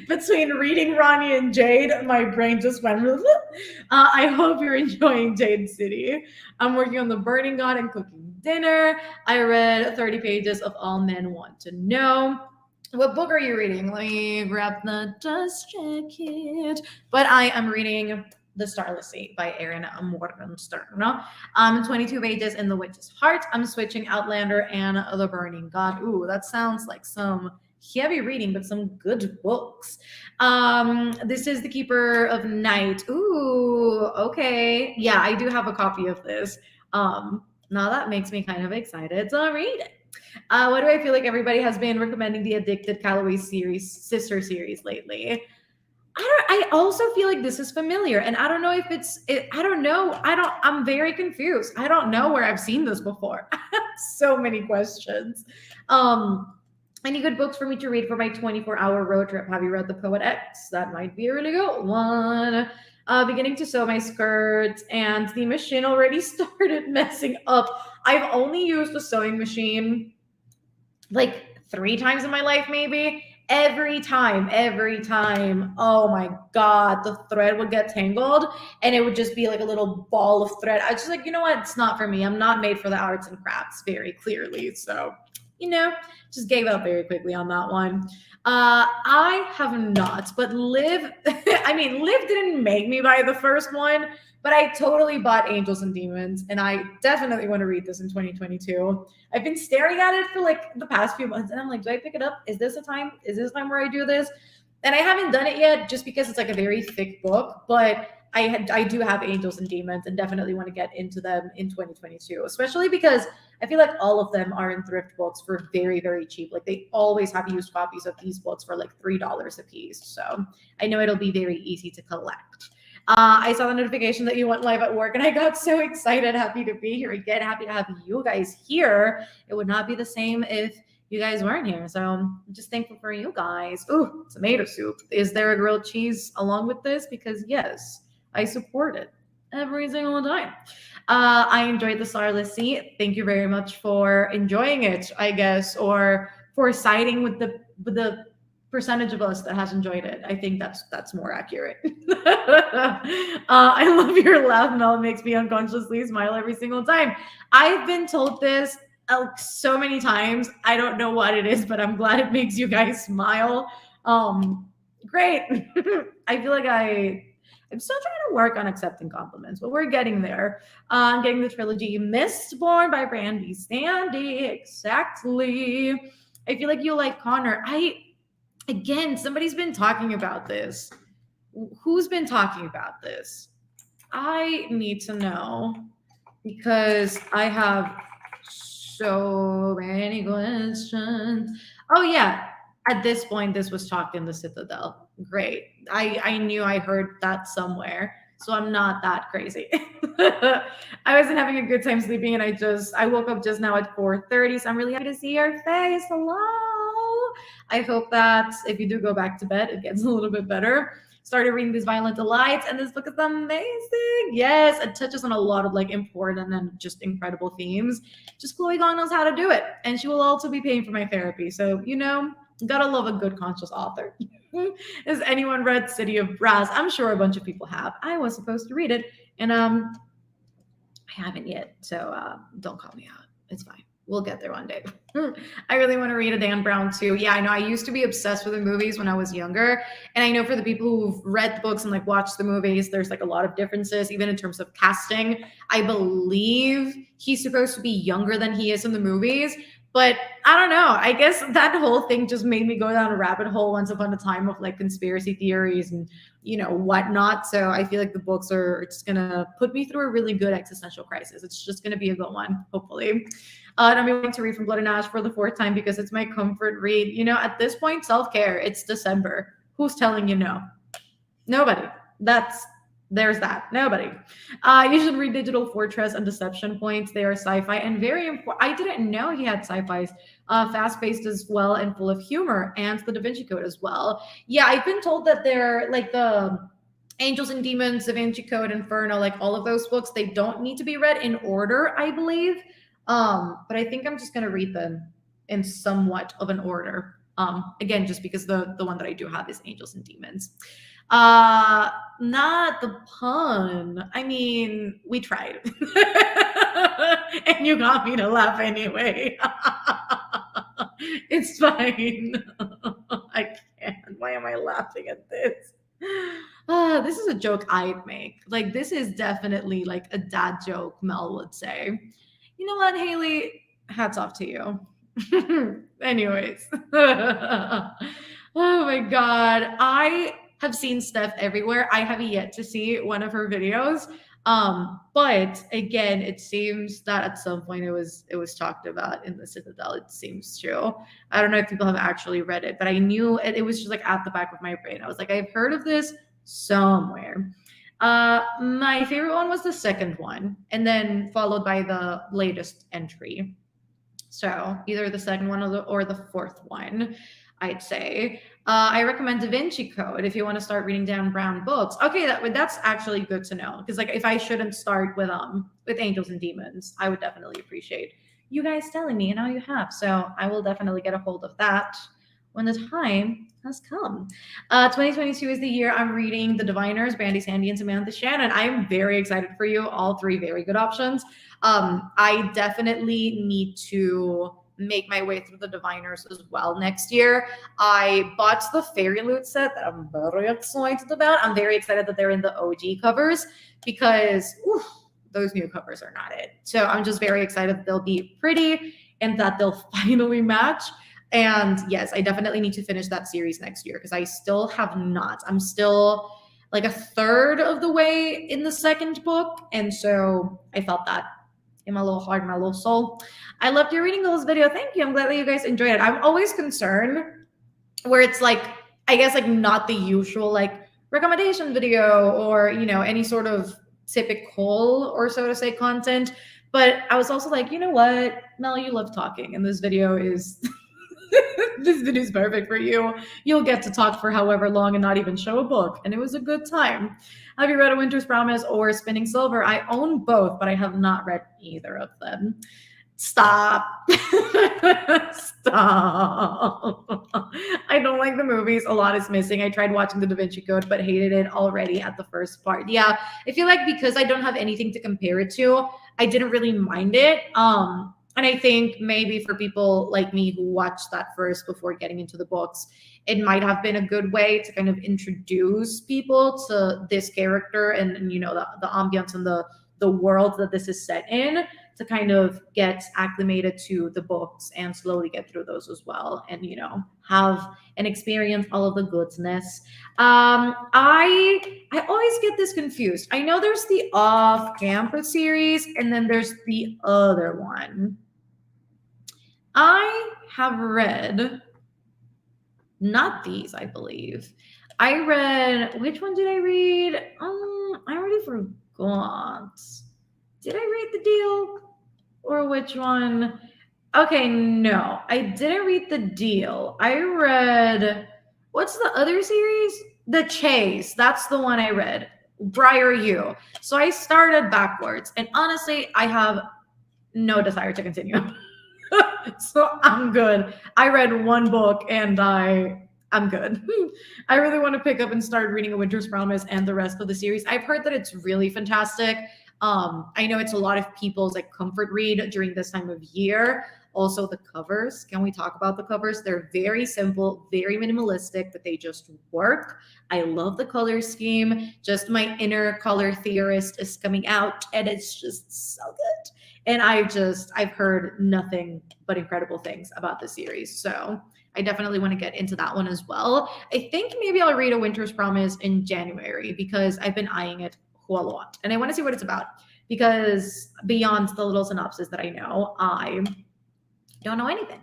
Between reading Ronnie and Jade, my brain just went. I hope you're enjoying Jade City. I'm working on the Burning God and cooking dinner. I read 30 pages of All Men Want to Know. What book are you reading? Let me grab the dust jacket. But I am reading The Starless Sea by Erin Morgenstern. 22 pages in The Witch's Heart. I'm switching Outlander and The Burning God. Ooh, that sounds like some heavy reading, but some good books. This is The Keeper of Night. Ooh, okay. Yeah, I do have a copy of this. Now that makes me kind of excited to read it. What do I feel like everybody has been recommending the Addicted Calloway sister series lately? I also feel like this is familiar, and I don't know if I don't know. I'm very confused. I don't know where I've seen this before. So many questions. Any good books for me to read for my 24-hour road trip? Have you read The Poet X? That might be a really good one. Beginning to sew my skirt, and the machine already started messing up. I've only used the sewing machine like 3 times in my life, maybe. Every time. Oh my God, the thread would get tangled and it would just be like a little ball of thread. I was just like, you know what? It's not for me. I'm not made for the arts and crafts, very clearly. So, just gave up very quickly on that one. I have not, but Liv, Liv didn't make me buy the first one, but I totally bought Angels and Demons, and I definitely want to read this in 2022. I've been staring at it for like the past few months, and I'm like, do I pick it up? Is this a time? Is this time where I do this? And I haven't done it yet, just because it's like a very thick book. But I do have Angels and Demons, and definitely want to get into them in 2022, especially because I feel like all of them are in thrift books for very, very cheap. Like they always have used copies of these books for like $3 a piece. So I know it'll be very easy to collect. I saw the notification that you went live at work and I got so excited. Happy to be here again. Happy to have you guys here. It would not be the same if you guys weren't here. So I'm just thankful for you guys. Ooh, tomato soup. Is there a grilled cheese along with this? Because yes, I support it every single time. I enjoyed the Starless Sea. Thank you very much for enjoying it, I guess, or for siding with the percentage of us that has enjoyed it. I think that's more accurate. I love your laugh, Mel. It makes me unconsciously smile every single time. I've been told this so many times. I don't know what it is, but I'm glad it makes you guys smile. Great. I feel like I'm still trying to work on accepting compliments, but we're getting there. I'm getting the trilogy Mistborn by Brandy Sandy. Exactly. I feel like you like Connor. Again, somebody's been talking about this. Who's been talking about this? I need to know because I have so many questions. Oh, yeah. At this point, this was talked in the Citadel. Great. I knew I heard that somewhere. So I'm not that crazy. I wasn't having a good time sleeping and I woke up just now at 4:30. So I'm really happy to see your face. Hello. I hope that if you do go back to bed, it gets a little bit better. Started reading these Violent Delights, and this book is amazing. Yes, it touches on a lot of like important and just incredible themes. Just Chloe Gong knows how to do it, and she will also be paying for my therapy. So gotta love a good conscious author. Has anyone read City of Brass? I'm sure a bunch of people have. I was supposed to read it, and I haven't yet. So don't call me out. It's fine. We'll get there one day. I really want to read a Dan Brown too. Yeah, I know. I used to be obsessed with the movies when I was younger. And I know for the people who've read the books and like watched the movies, there's like a lot of differences, even in terms of casting. I believe he's supposed to be younger than he is in the movies. But I don't know. I guess that whole thing just made me go down a rabbit hole once upon a time of like conspiracy theories and whatnot. So I feel like the books are just gonna put me through a really good existential crisis. It's just gonna be a good one, hopefully. And I'm going to read from Blood and Ash for the fourth time because it's my comfort read. At this point, self-care. It's December. Who's telling you no? Nobody. There's that. Nobody. You should read Digital Fortress and Deception Points. They are sci-fi and very important. I didn't know he had sci-fis. Fast-paced as well and full of humor, and the Da Vinci Code as well. Yeah, I've been told that they're like the Angels and Demons, Da Vinci Code, Inferno, like all of those books, they don't need to be read in order, I believe. But I think I'm just gonna read them in somewhat of an order. Again, just because the one that I do have is Angels and Demons. Not the pun. I mean, we tried. And you got me to laugh anyway. It's fine. I can't. Why am I laughing at this? This is a joke I'd make. Like, this is definitely like a dad joke, Mel would say. You know what, Haley? Hats off to you. Anyways. Oh my God. I have seen Steph everywhere. I have yet to see one of her videos. But again, it seems that at some point it was talked about in the Citadel. It seems true. I don't know if people have actually read it, but I knew it was just like at the back of my brain. I was like, I've heard of this somewhere. My favorite one was the second one, and then followed by the latest entry. So either the second one or the fourth one, I'd say. I recommend Da Vinci Code if you want to start reading Dan Brown books. Okay, that's actually good to know, because like if I shouldn't start with Angels and Demons, I would definitely appreciate you guys telling me, and now you have. So I will definitely get a hold of that when the time has come. 2022 is the year I'm reading The Diviners, Brandy Sandy, and Samantha Shannon. I am very excited for you. All three very good options. I definitely need to make my way through The Diviners as well next year. I bought the Fairy Loot set that I'm very excited about. I'm very excited that they're in the OG covers because those new covers are not it. So I'm just very excited that they'll be pretty and that they'll finally match. And yes, I definitely need to finish that series next year because I still have not. I'm still like a third of the way in the second book. And so I felt that in my little heart, my little soul. I loved your reading those video. Thank you. I'm glad that you guys enjoyed it. I'm always concerned where it's like, I guess like not the usual like recommendation video or, any sort of typical or so to say content. But I was also like, you know what, Mel, you love talking and this video is this video is perfect for you. You'll get to talk for however long and not even show a book. And it was a good time. Have you read A Winter's Promise or Spinning Silver? I own both, but I have not read either of them. Stop. Stop. I don't like the movies. A lot is missing. I tried watching The Da Vinci Code, but hated it already at the first part. Yeah, I feel like because I don't have anything to compare it to, I didn't really mind it. And I think maybe for people like me who watched that first before getting into the books, it might have been a good way to kind of introduce people to this character and the ambiance and the world that this is set in, to kind of get acclimated to the books and slowly get through those as well, and have and experience all of the goodness. I always get this confused. I know there's the Off Campus series, and then there's the other one. I have read not these, I believe. I read, which one did I read? I already forgot. Did I read The Deal? Or which one? Okay, no, I didn't read The Deal. I read, what's the other series? The Chase. That's the one I read. Briar You. So I started backwards, and honestly, I have no desire to continue. So I'm good. I read one book and I'm good. I really want to pick up and start reading A Winter's Promise and the rest of the series. I've heard that it's really fantastic. I know it's a lot of people's like comfort read during this time of year. Also, the covers. Can we talk about the covers? They're very simple, very minimalistic, but they just work. I love the color scheme. Just my inner color theorist is coming out, and it's just so good. And I've heard nothing but incredible things about this series. So I definitely want to get into that one as well. I think maybe I'll read A Winter's Promise in January because I've been eyeing it a lot. And I want to see what it's about because beyond the little synopsis that I know, I don't know anything.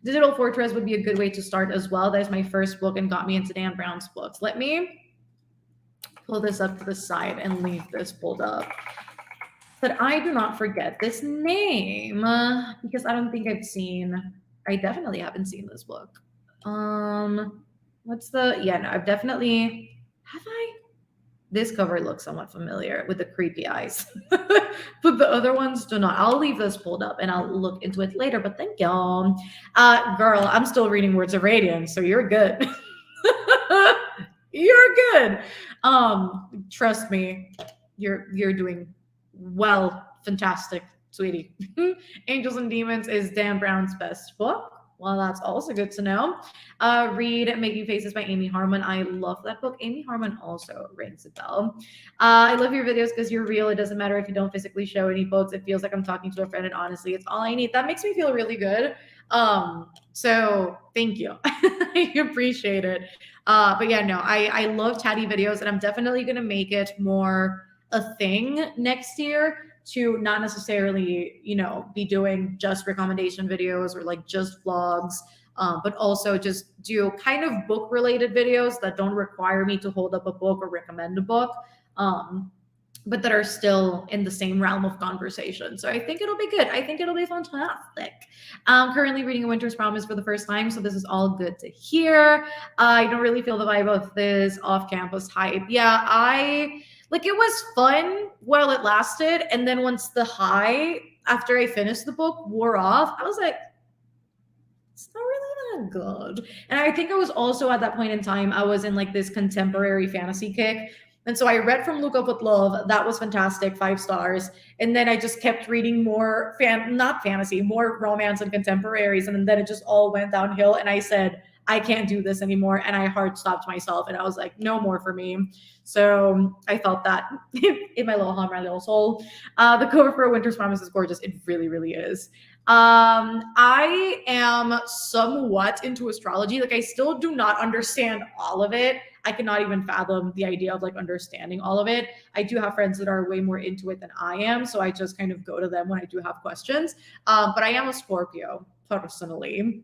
Digital Fortress would be a good way to start as well. That is my first book and got me into Dan Brown's books. Let me pull this up to the side and leave this pulled up. But I do not forget this name because I don't think I definitely haven't seen this book. What's the, yeah, no, I've definitely, have I? This cover looks somewhat familiar with the creepy eyes, but the other ones do not. I'll leave this pulled up and I'll look into it later, but thank y'all. Girl, I'm still reading Words of Radiance, so you're good. You're good. Trust me, you're doing well. Fantastic, sweetie. Angels and Demons is Dan Brown's best book. Well, that's also good to know. Read Making Faces by Amy Harmon. I love that book. Amy Harmon also rings a bell. I love your videos because you're real. It doesn't matter if you don't physically show any books. It feels like I'm talking to a friend, and honestly, it's all I need. That makes me feel really good. So thank you. I appreciate it. But yeah, no, I love chatty videos, and I'm definitely gonna make it more a thing next year to not necessarily, be doing just recommendation videos or like just vlogs, but also just do kind of book related videos that don't require me to hold up a book or recommend a book. But that are still in the same realm of conversation. So I think it'll be good. I think it'll be fantastic. I'm currently reading A Winter's Promise for the first time, so this is all good to hear. I don't really feel the vibe of this off-campus hype. Yeah, it was fun while it lasted, and then once the high after I finished the book wore off, I was like, it's not really that good. And I think I was also at that point in time, I was in like this contemporary fantasy kick. And so I read From Look Up With Love. That was fantastic, 5 stars. And then I just kept reading more not fantasy, more romance and contemporaries. And then it just all went downhill. And I said, I can't do this anymore. And I hard stopped myself. And I was like, no more for me. So I felt that in my little heart, my little soul. The cover for A Winter's Promise is gorgeous. It really, really is. I am somewhat into astrology. Like I still do not understand all of it. I cannot even fathom the idea of like understanding all of it. I do have friends that are way more into it than I am, so I just kind of go to them when I do have questions. But I am a Scorpio personally.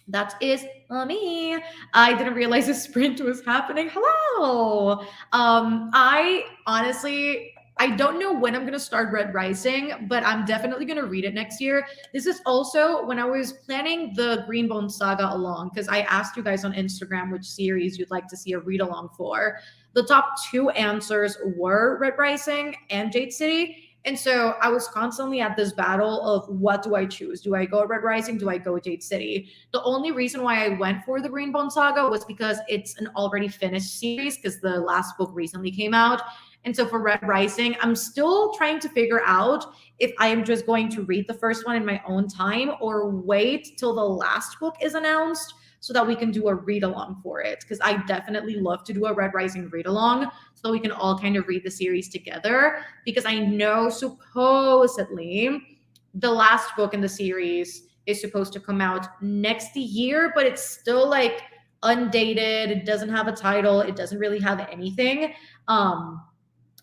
That is me. I didn't realize a sprint was happening. Hello. I honestly, I don't know when I'm going to start Red Rising, but I'm definitely going to read it next year. This is also when I was planning the Greenbone Saga along, because I asked you guys on Instagram which series you'd like to see a read along for. The top 2 answers were Red Rising and Jade City. And so I was constantly at this battle of what do I choose? Do I go Red Rising? Do I go Jade City? The only reason why I went for the Greenbone Saga was because it's an already finished series because the last book recently came out. And so for Red Rising, I'm still trying to figure out if I am just going to read the first one in my own time or wait till the last book is announced so that we can do a read along for it. Because I definitely love to do a Red Rising read along so we can all kind of read the series together. Because I know supposedly the last book in the series is supposed to come out next year, but it's still like undated. It doesn't have a title. It doesn't really have anything.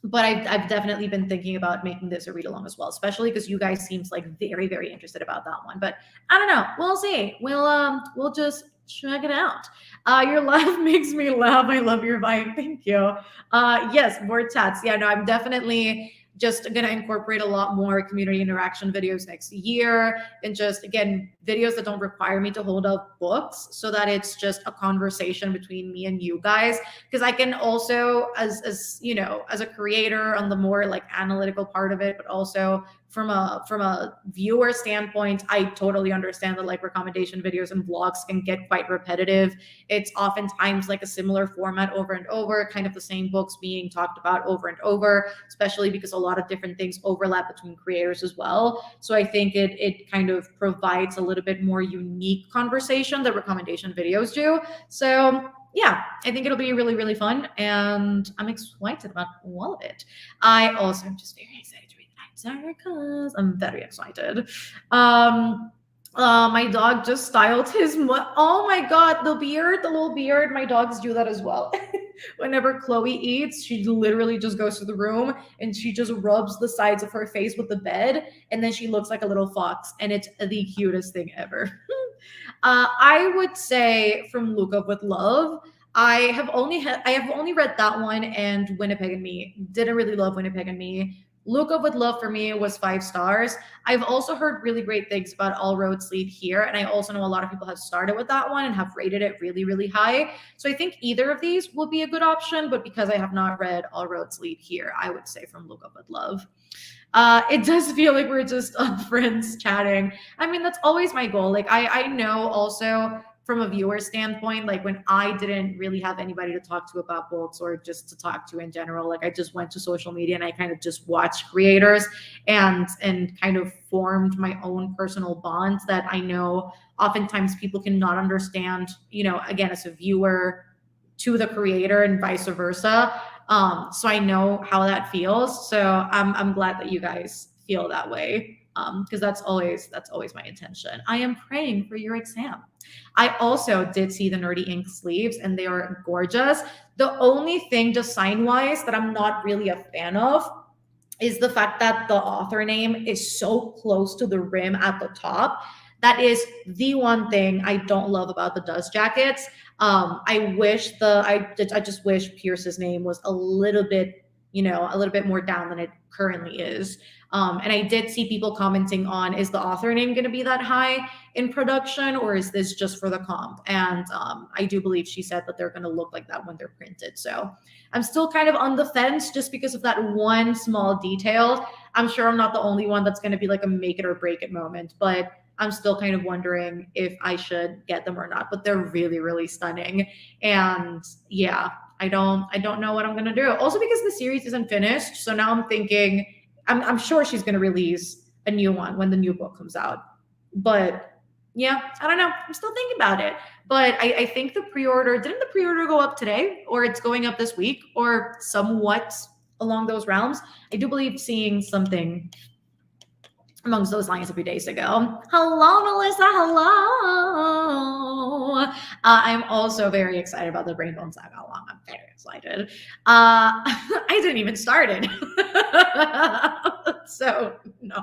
But I've definitely been thinking about making this a read along as well, especially because you guys seems like very, very interested about that one. But I don't know. We'll see. We'll just check it out. Your laugh makes me laugh. I love your vibe. Thank you. Yes, more chats. Yeah, no, I'm definitely just gonna incorporate a lot more community interaction videos next year, and just again videos that don't require me to hold up books, so that it's just a conversation between me and you guys. Because I can also, as you know, as a creator on the more like analytical part of it, but also from a viewer standpoint, I totally understand that like recommendation videos and vlogs can get quite repetitive. It's oftentimes like a similar format over and over, kind of the same books being talked about over and over, especially because a lot of different things overlap between creators as well. So I think it kind of provides a little bit more unique conversation that recommendation videos do. So yeah, I think it'll be really, really fun, and I'm excited about all of it. I also am just very excited to read because I'm very excited. My dog just styled his. Oh my god, the beard, the little beard. My dogs do that as well. Whenever Chloe eats, she literally just goes to the room and she just rubs the sides of her face with the bed, and then she looks like a little fox, and it's the cutest thing ever. I would say from Look Up with Love. I have only read that one and Winnipeg and Me. Didn't really love Winnipeg and Me. Look Up with Love for me was 5 stars. I've also heard really great things about All Roads Lead Here, and I also know a lot of people have started with that one and have rated it really, really high. So I think either of these will be a good option, but because I have not read All Roads Lead Here, I would say from Look Up with Love. It does feel like we're just friends chatting. I mean, that's always my goal. Like I know also from a viewer standpoint, like when I didn't really have anybody to talk to about books or just to talk to in general, like I just went to social media and I kind of just watched creators and kind of formed my own personal bonds that I know oftentimes people cannot understand, you know, again, as a viewer to the creator and vice versa. So I know how that feels. So I'm glad that you guys feel that way. Because that's always my intention. I am praying for your exam. I also did see the Nerdy Ink sleeves, and they are gorgeous. The only thing design wise that I'm not really a fan of is the fact that the author name is so close to the rim at the top. That is the one thing I don't love about the dust jackets. I just wish Pierce's name was a little bit, you know, a little bit more down than it currently is. And I did see people commenting on, is the author name going to be that high in production, or is this just for the comp? And I do believe she said that they're going to look like that when they're printed. So I'm still kind of on the fence just because of that one small detail. I'm sure I'm not the only one that's going to be like a make it or break it moment, but I'm still kind of wondering if I should get them or not. But they're really, really stunning. And yeah, I don't know what I'm gonna do. Also because the series isn't finished, so now I'm thinking I'm sure she's gonna release a new one when the new book comes out. But yeah, I don't know. I'm still thinking about it. But I think the pre-order, didn't the pre-order go up today? Or it's going up this week, or somewhat along those realms. I do believe seeing something amongst those lines a few days ago. Hello, Melissa. Hello. I'm also very excited about the Brainbone Saga long. I'm very excited. I didn't even start it. So, no.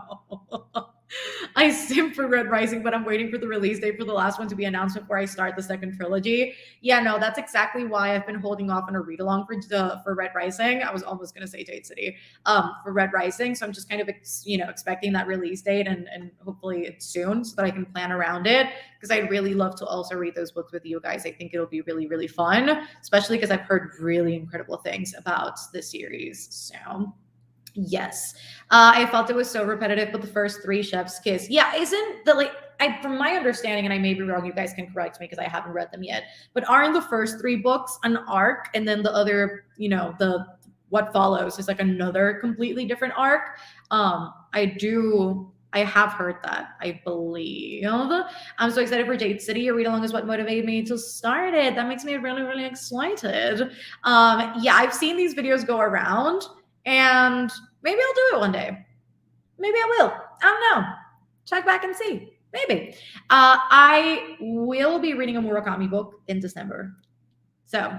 I simp for Red Rising, but I'm waiting for the release date for the last one to be announced before I start the second trilogy. Yeah, no, that's exactly why I've been holding off on a read along for Red Rising. I was almost gonna say Jade City, for Red Rising. So I'm just kind of expecting that release date, and hopefully it's soon so that I can plan around it, because I'd really love to also read those books with you guys. I think it'll be really, really fun, especially because I've heard really incredible things about the series. So yes. I felt it was so repetitive, but the first 3 Chef's Kiss. Yeah, isn't the from my understanding, and I may be wrong, you guys can correct me because I haven't read them yet, but aren't the first 3 books an arc, and then the other, the what follows is like another completely different arc? I have heard that, I believe. I'm so excited for Jade City. Your read along is what motivated me to start it. That makes me really, really excited. Yeah, I've seen these videos go around, and maybe I'll do it one day. Maybe I will. I don't know. Check back and see. Maybe. I will be reading a Murakami book in December. So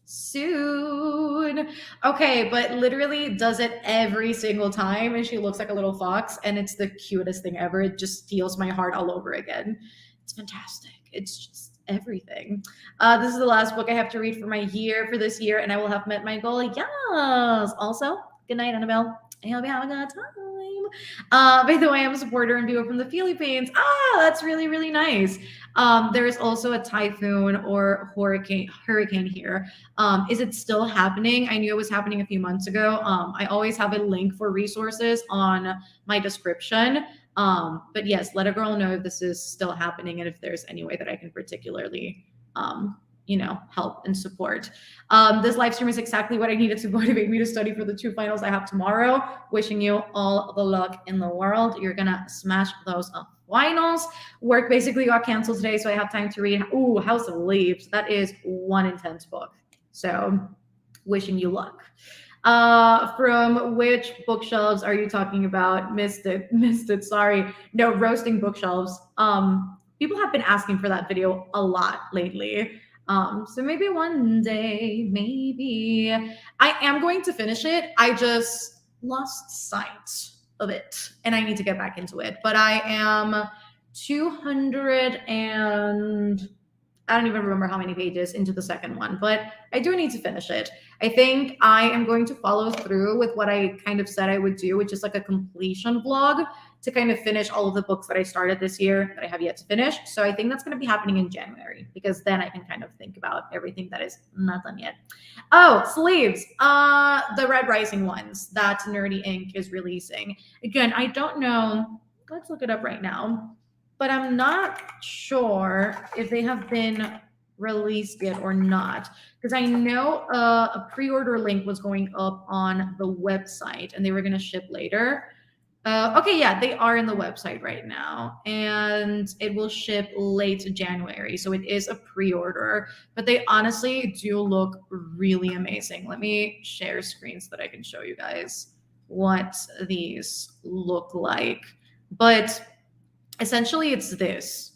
soon. Okay, but literally does it every single time, and she looks like a little fox, and it's the cutest thing ever. It just steals my heart all over again. It's fantastic. It's just everything. This is the last book I have to read for this year, and I will have met my goal. Yes. Also, good night, Annabelle. I'll be having a good time. By the way, I'm a supporter and viewer from the Philippines. That's really, really nice. There is also a typhoon or hurricane here. Is it still happening? I knew it was happening a few months ago. I always have a link for resources on my description. But yes, let a girl know if this is still happening and if there's any way that I can particularly help and support. This live stream is exactly what I needed to motivate me to study for the 2 finals I have tomorrow. Wishing you all the luck in the world. You're gonna smash those finals. Work basically got canceled today, so I have time to read. Ooh, House of Leaves. That is one intense book. So, wishing you luck. From which bookshelves are you talking about? Missed it. Sorry. No, roasting bookshelves. People have been asking for that video a lot lately. So maybe one day, maybe. I am going to finish it. I just lost sight of it and I need to get back into it. But I am 200 and I don't even remember how many pages into the second one, but I do need to finish it. I think I am going to follow through with what I kind of said I would do, which is like a completion vlog to kind of finish all of the books that I started this year that I have yet to finish. So I think that's going to be happening in January because then I can kind of think about everything that is not done yet. Oh, sleeves. The Red Rising ones that Nerdy Ink is releasing. Again, I don't know. Let's look it up right now. But I'm not sure if they have been released yet or not because I know a pre-order link was going up on the website and they were going to ship later. Okay, yeah, they are in the website right now and it will ship late January. So it is a pre-order, but they honestly do look really amazing. Let me share screens so that I can show you guys what these look like. But essentially it's this.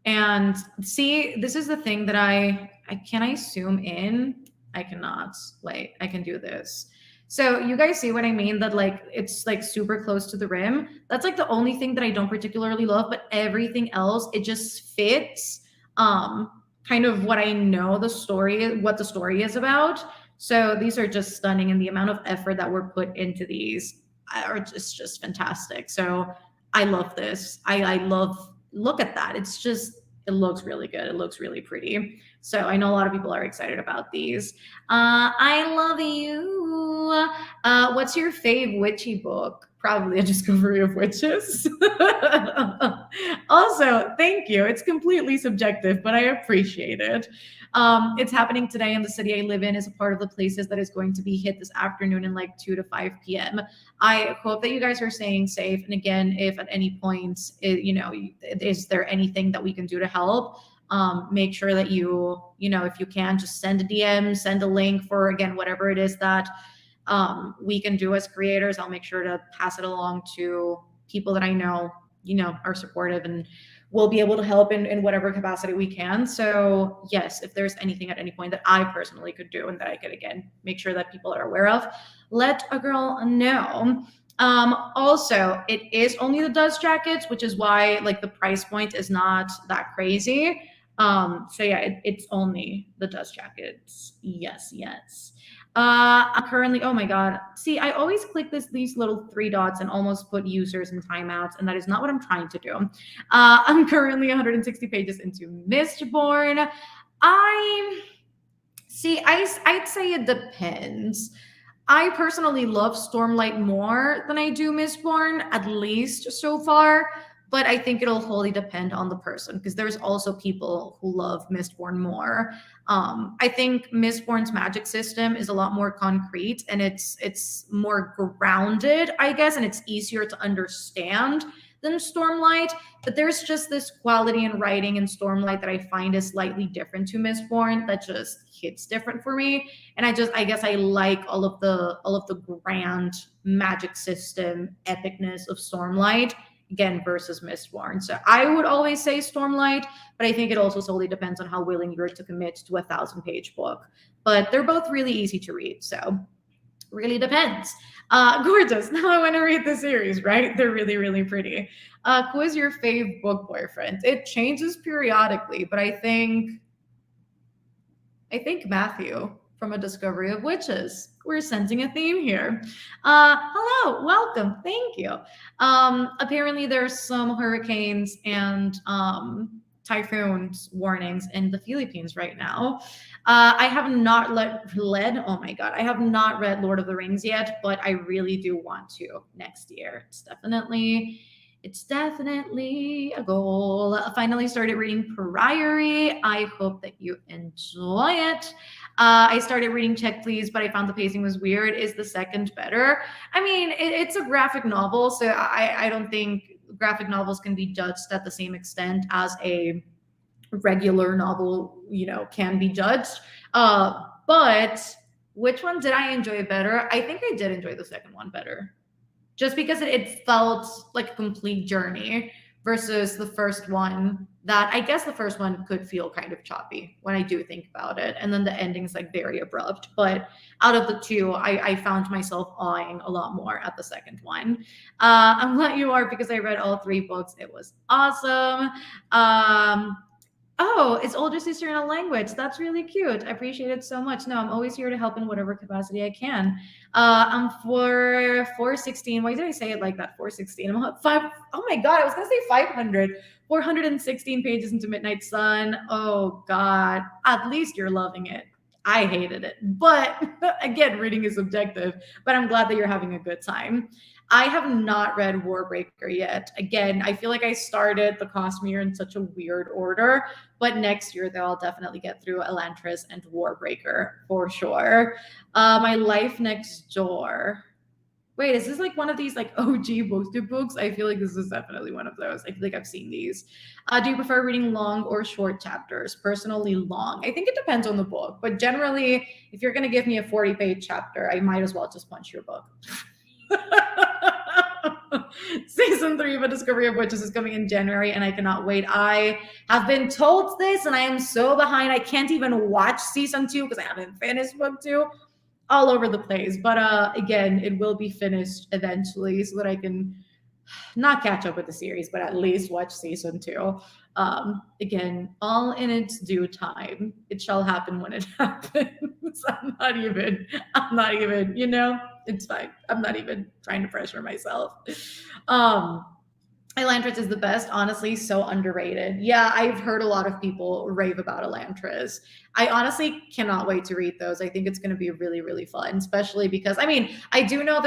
And see, this is the thing that can I zoom in? I cannot. Wait, I can do this. So you guys see what I mean? That like it's like super close to the rim. That's like the only thing that I don't particularly love, but everything else it just fits kind of what I know what the story is about. So these are just stunning and the amount of effort that were put into these are just fantastic. So I love this. I love look at that. It looks really good. It looks really pretty. So I know a lot of people are excited about these. I love you. What's your fave witchy book? Probably a discovery of witches. Also, thank you. It's completely subjective, but I appreciate it. It's happening today in the city I live in is a part of the places that is going to be hit this afternoon in like 2 to 5 p.m. I hope that you guys are staying safe. And again, if at any point, is there anything that we can do to help? Make sure that if you can, just send a DM, send a link for, again, whatever it is that we can do as creators. I'll make sure to pass it along to people that I know, are supportive and will be able to help in whatever capacity we can. So yes, if there's anything at any point that I personally could do and that I could, again, make sure that people are aware of, let a girl know. Also, it is only the dust jackets, which is why like the price point is not that crazy. So yeah, it's only the dust jackets. Yes. I'm currently, oh my God. See, I always click these little 3 dots and almost put users and timeouts, and that is not what I'm trying to do. I'm currently 160 pages into Mistborn. I'd say it depends. I personally love Stormlight more than I do Mistborn, at least so far. But I think it'll wholly depend on the person because there's also people who love Mistborn more. I think Mistborn's magic system is a lot more concrete and it's more grounded, I guess, and it's easier to understand than Stormlight. But there's just this quality in writing in Stormlight that I find is slightly different to Mistborn that just hits different for me. And I guess I like all of the grand magic system epicness of Stormlight again versus Mistborn. So I would always say Stormlight, but I think it also solely depends on how willing you're to commit to a 1,000-page book. But they're both really easy to read, so really depends. Gorgeous. Now I want to read the series, right? They're really, really pretty. Who is your fave book boyfriend? It changes periodically, but I think Matthew. from A Discovery of Witches. We're sensing a theme here. Hello, welcome, thank you. Apparently, there's some hurricanes and typhoons warnings in the Philippines right now. I have not oh my god, I have not read Lord of the Rings yet, but I really do want to next year. It's definitely a goal. I finally started reading Priory. I hope that you enjoy it. I started reading Check Please, but I found the pacing was weird. Is the second better? I mean, it's a graphic novel, so I don't think graphic novels can be judged at the same extent as a regular novel, can be judged. But which one did I enjoy better? I think I did enjoy the second one better, just because it felt like a complete journey versus the first one. That I guess the first one could feel kind of choppy when I do think about it, and then the ending's like very abrupt. But out of the two, I found myself awing a lot more at the second one. I'm glad you are, because I read all three books. It was awesome. Oh, it's older sister in a language. That's really cute. I appreciate it so much. No, I'm always here to help in whatever capacity I can. I'm for 416. Why did I say it like that? 416. I'm at five. Oh my god, I was gonna say 500. 416 pages into Midnight Sun. Oh god. At least you're loving it. I hated it. But again, reading is subjective. But I'm glad that you're having a good time. I have not read Warbreaker yet. Again, I feel like I started the Cosmere in such a weird order, but next year, though, I'll definitely get through Elantris and Warbreaker for sure. My Life Next Door. Wait, is this like one of these like OG books? I feel like this is definitely one of those. I feel like I've seen these. Do you prefer reading long or short chapters? Personally, long. I think it depends on the book, but generally, if you're going to give me a 40-page chapter, I might as well just punch your book. Season 3 of A Discovery of Witches is coming in January, and I cannot wait. I have been told this, and I am so behind. I can't even watch season 2 because I haven't finished book 2. All over the place. But again, it will be finished eventually so that I can not catch up with the series, but at least watch season 2. Again, all in its due time. It shall happen when it happens. I'm not even, it's fine. I'm not even trying to pressure myself. Um, Elantris is the best. Honestly, so underrated. Yeah, I've heard a lot of people rave about Elantris. I honestly cannot wait to read those. I think it's going to be really, really fun, especially because, I mean, I do know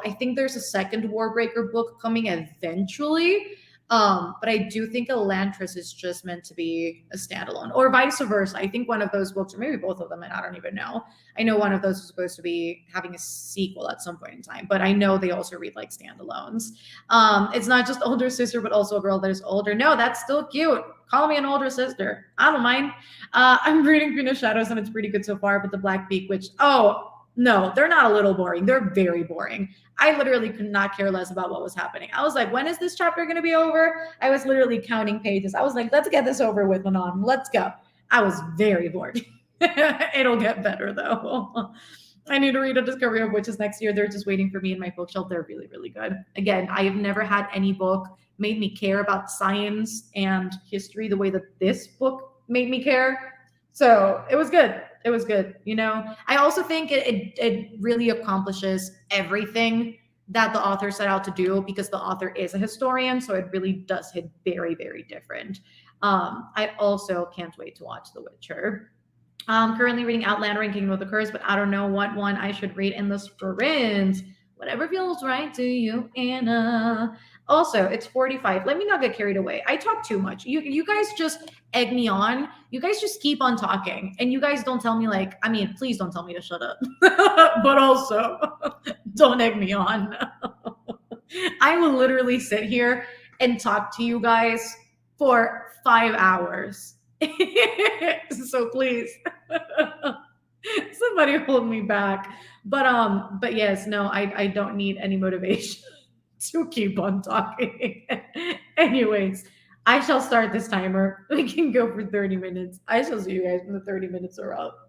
I think there's a second Warbreaker book coming eventually. But I do think Elantris is just meant to be a standalone, or vice versa. I think one of those books, or maybe both of them, and I don't even know. I know one of those is supposed to be having a sequel at some point in time, but I know they also read like standalones. It's not just older sister, but also a girl that is older. No, that's still cute. Call me an older sister. I don't mind. I'm reading Queen of Shadows, and it's pretty good so far. But the Black Beak Witch, oh no, they're not a little boring. They're very boring. I literally could not care less about what was happening. I was like, when is this chapter going to be over? I was literally counting pages. I was like, let's get this over with, Manon. Let's go. I was very bored. It'll get better though. I need to read A Discovery of Witches next year. They're just waiting for me in my bookshelf. They're really, really good. Again, I have never had any book made me care about science and history the way that this book made me care. So it was good. It was good. I also think it really accomplishes everything that the author set out to do, because the author is a historian. So it really does hit very, very different. I also can't wait to watch The Witcher. I'm currently reading Outlander and Kingdom of the Curse, but I don't know what one I should read in the sprint. Whatever feels right to you, Anna. Also, it's 45. Let me not get carried away. I talk too much. You guys just egg me on. You guys just keep on talking. And you guys don't tell me, like, I mean, please don't tell me to shut up. But also, don't egg me on. I will literally sit here and talk to you guys for 5 hours. So please, somebody hold me back. But yes, no, I don't need any motivation to keep on talking. Anyways, I shall start this timer. We can go for 30 minutes. I shall see you guys when the 30 minutes are up.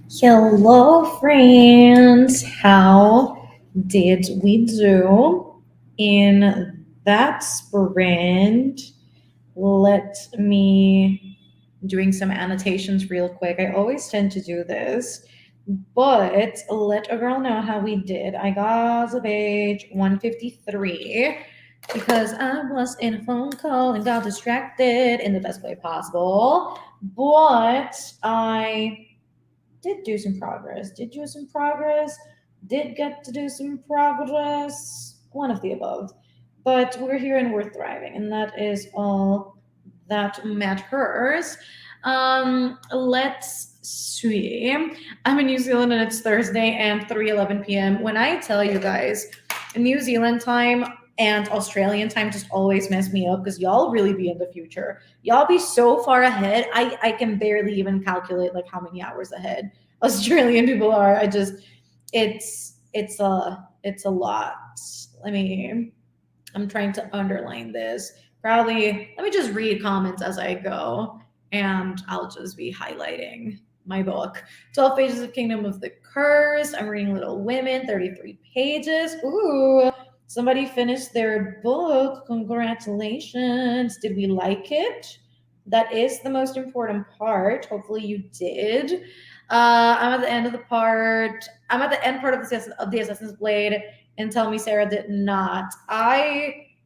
Hello, friends. How did we do in that sprint? Let me doing some annotations real quick. I always tend to do this, but let a girl know how we did. I got to page 153 because I was in a phone call and got distracted in the best way possible. But I did do some progress. Did do some progress. Did get to do some progress. One of the above. But we're here and we're thriving, and that is all that matters. Let's see. I'm in New Zealand and it's Thursday and 3:11 p.m. When I tell you guys, New Zealand time and Australian time just always mess me up because y'all really be in the future. Y'all be so far ahead. I can barely even calculate like how many hours ahead Australian people are. I just it's a lot. Let me I'm trying to underline this. Probably let me just read comments as I go and I'll just be highlighting my book. 12 pages of Kingdom of the Curse. I'm reading Little Women, 33 pages. Ooh, somebody finished their book. Congratulations. Did we like it? That is the most important part. Hopefully you did. I'm at the end of the part. I'm at the end part of the Assassin's Blade, and tell me Sarah did not.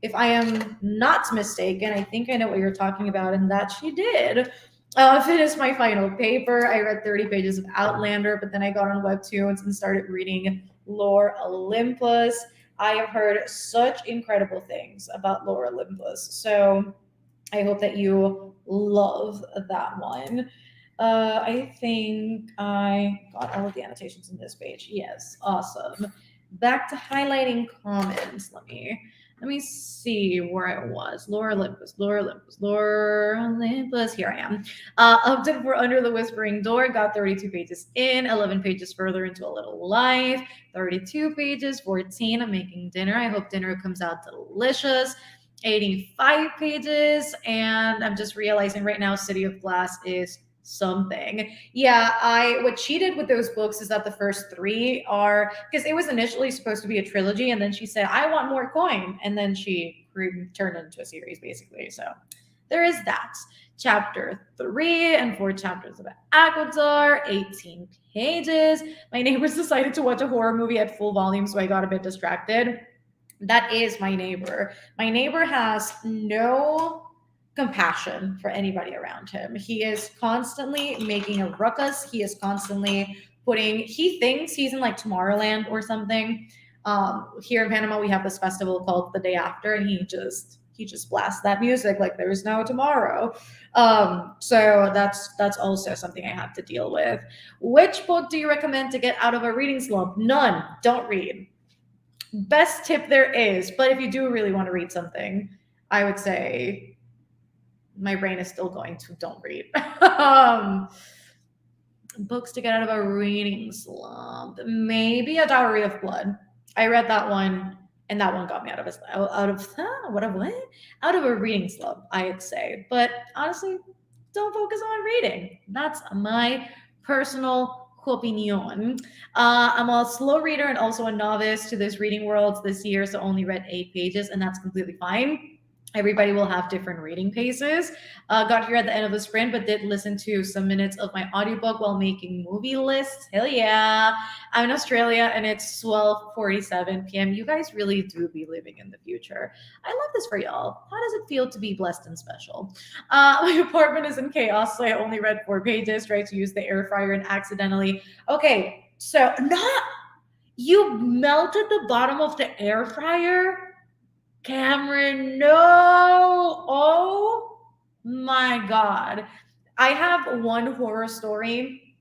If I am not mistaken, I think I know what you're talking about, and that she did. Finished my final paper. I read 30 pages of Outlander, but then I got on Webtoons and started reading Lore Olympus. I have heard such incredible things about Lore Olympus. So I hope that you love that one. I think I got all of the annotations in this page. Yes, awesome. Back to highlighting comments. Let me see where I was. Laura Olympus, Laura Olympus, Laura Olympus. Here I am. Up to for Under the Whispering Door. Got 32 pages in, 11 pages further into A Little Life. 32 pages, 14. I'm making dinner. I hope dinner comes out delicious. 85 pages, and I'm just realizing right now City of Glass is something. Yeah, I what she did with those books is that the first three are because it was initially supposed to be a trilogy, and then she said, I want more coin, and then she turned it into a series basically. So there is that. Chapter 3 and 4 chapters of Aquatar, 18 pages. My neighbors decided to watch a horror movie at full volume, so I got a bit distracted. That is my neighbor. My neighbor has no compassion for anybody around him. He is constantly making a ruckus. He is constantly he thinks he's in like Tomorrowland or something. Here in Panama, we have this festival called The Day After, and he just blasts that music like there's no tomorrow. So that's also something I have to deal with. Which book do you recommend to get out of a reading slump? None. Don't read. Best tip there is, but if you do really want to read something, I would say my brain is still going to don't read. Books to get out of a reading slump. Maybe A Dowry of Blood. I read that one, and that one got me out of a reading slump, I'd say. But honestly, don't focus on reading. That's my personal opinion. I'm a slow reader and also a novice to this reading world this year, so only read 8 pages, and that's completely fine. Everybody will have different reading paces. Got here at the end of the sprint, but did listen to some minutes of my audiobook while making movie lists. Hell yeah. I'm in Australia and it's 12:47 p.m. You guys really do be living in the future. I love this for y'all. How does it feel to be blessed and special? My apartment is in chaos, so I only read 4 pages, tried to use the air fryer and accidentally. Okay, so not you melted the bottom of the air fryer? Cameron, no. Oh my God. I have one horror story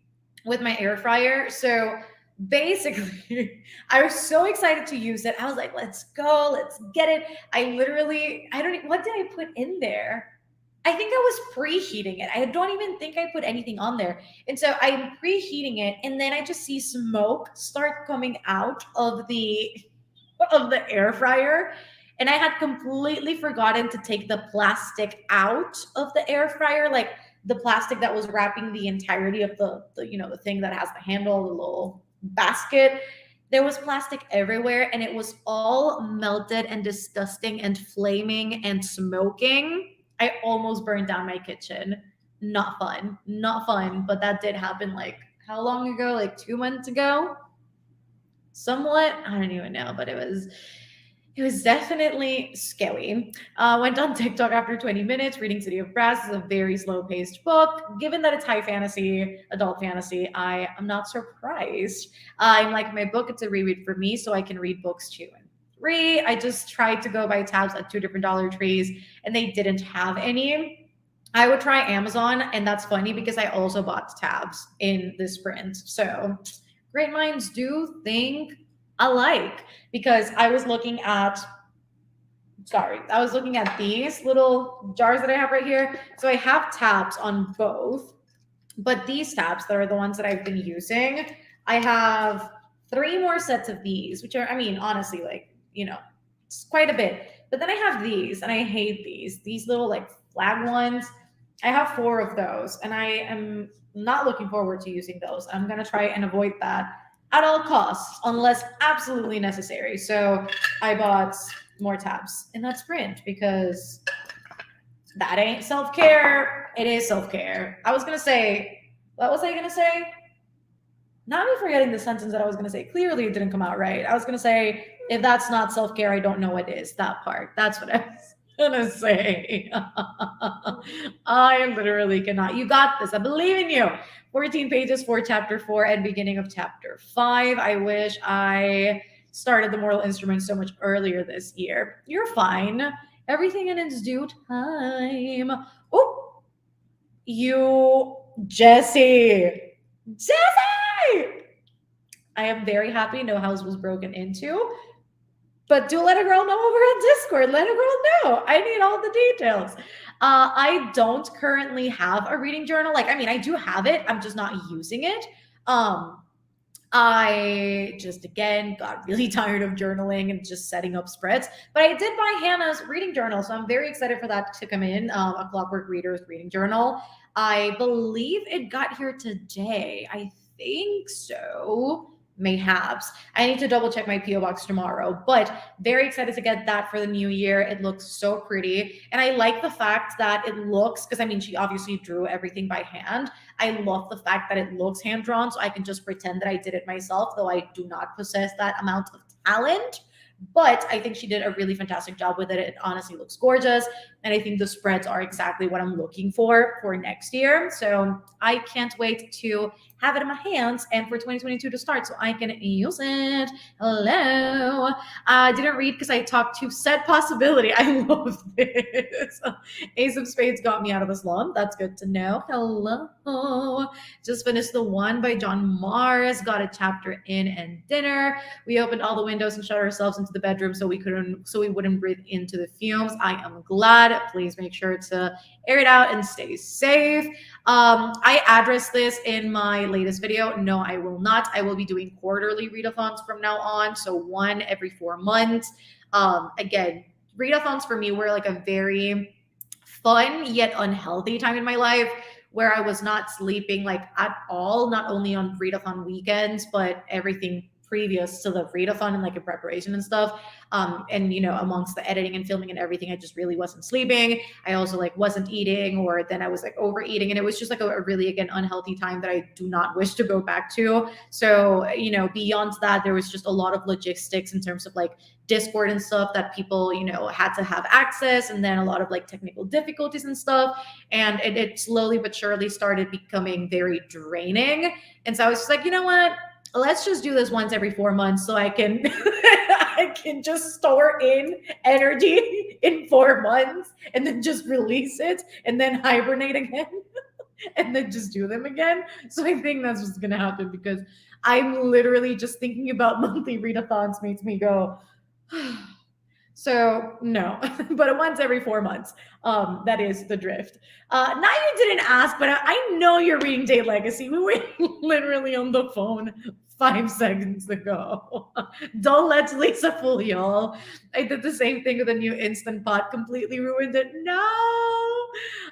with my air fryer. So basically, I was so excited to use it. I was like, let's go, let's get it. I don't, what did I put in there? I think I was preheating it. I don't even think I put anything on there. And so I'm preheating it, and then I just see smoke start coming out of the air fryer, and I had completely forgotten to take the plastic out of the air fryer. Like the plastic that was wrapping the entirety of the thing that has the handle, the little basket, there was plastic everywhere, and it was all melted and disgusting and flaming and smoking. I almost burned down my kitchen. Not fun. Not fun. But that did happen like how long ago? Like 2 months ago? Somewhat. I don't even know, but it was definitely scary. Went on TikTok after 20 minutes. Reading City of Brass is a very slow paced book. Given that it's high fantasy, adult fantasy, I am not surprised. I'm like, my book, it's a reread for me, so I can read books 2 and 3. I just tried to go buy tabs at 2 different Dollar Trees, and they didn't have any. I would try Amazon, and that's funny because I also bought tabs in this print. So great minds do think alike, because I was looking at these little jars that I have right here. So I have tabs on both, but these tabs that are the ones that I've been using, I have 3 more sets of these, which are, I mean, honestly, like, it's quite a bit. But then I have these, and I hate these little like flag ones. I have 4 of those, and I am not looking forward to using those. I'm going to try and avoid that at all costs, unless absolutely necessary. So I bought more tabs in that sprint because that ain't self care. It is self care. I was going to say, what was I going to say? Now I'm forgetting the sentence that I was going to say. Clearly, it didn't come out right. I was going to say, if that's not self care, I don't know what is. That part. That's what I was going to say. I literally cannot. You got this. I believe in you. 14 pages for chapter 4 and beginning of chapter 5. I wish I started the Moral Instrument so much earlier this year. You're fine. Everything in its due time. Oh, Jesse. Jesse! I am very happy no house was broken into. But do let a girl know over on Discord. Let a girl know. I need all the details. I don't currently have a reading journal. Like, I mean, I do have it. I'm just not using it. I just again got really tired of journaling and just setting up spreads. But I did buy Hannah's reading journal, so I'm very excited for that to come in. A Clockwork Reader's reading journal. I believe it got here today. I think so. Mayhaps. I need to double check my PO box tomorrow, but very excited to get that for the new year. It looks so pretty. And I like the fact that it looks, because I mean, she obviously drew everything by hand. I love the fact that it looks hand drawn, so I can just pretend that I did it myself, though I do not possess that amount of talent. But I think she did a really fantastic job with it. It honestly looks gorgeous. And I think the spreads are exactly what I'm looking for next year. So I can't wait to have it in my hands and for 2022 to start so I can use it. Hello. I didn't read because I talked to Said Possibility. I love this. Ace of Spades got me out of a slump. That's good to know. Hello. Just finished the one by John Mars. Got a chapter in and dinner. We opened all the windows and shut ourselves into the bedroom so we wouldn't breathe into the fumes. I am glad. Please make sure to air it out and stay safe. I addressed this in my latest video. No, I will not. I will be doing quarterly readathons from now on. So one every 4 months. Again, readathons for me were like a very fun yet unhealthy time in my life where I was not sleeping like at all, not only on readathon weekends, but everything previous to the readathon and like in preparation and stuff. And amongst the editing and filming and everything, I just really wasn't sleeping. I also like wasn't eating, or then I was like overeating, and it was just like a really, again, unhealthy time that I do not wish to go back to. So beyond that, there was just a lot of logistics in terms of like Discord and stuff that people had to have access, and then a lot of like technical difficulties and stuff, and it slowly but surely started becoming very draining. And so I was just like, you know what, let's just do this once every 4 months so I can I can just store in energy in 4 months and then just release it and then hibernate again and then just do them again. So I think that's what's gonna happen, because I'm literally just thinking about monthly readathons makes me go so no, but once every 4 months. That is the drift. Now you didn't ask, but I know you're reading Day Legacy. We were literally on the phone 5 seconds ago. Don't let Lisa fool y'all. I did the same thing with a new Instant Pot, completely ruined it. No.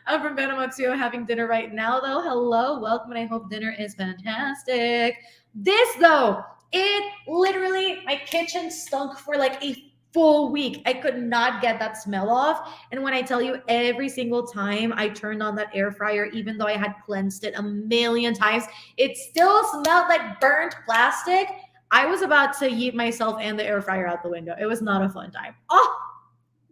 I'm from Panama too, having dinner right now though. Hello, welcome, and I hope dinner is fantastic. This though, it literally, my kitchen stunk for like a full week. I could not get that smell off. And when I tell you, every single time I turned on that air fryer, even though I had cleansed it a million times, it still smelled like burnt plastic. I was about to yeet myself and the air fryer out the window. It was not a fun time. Oh,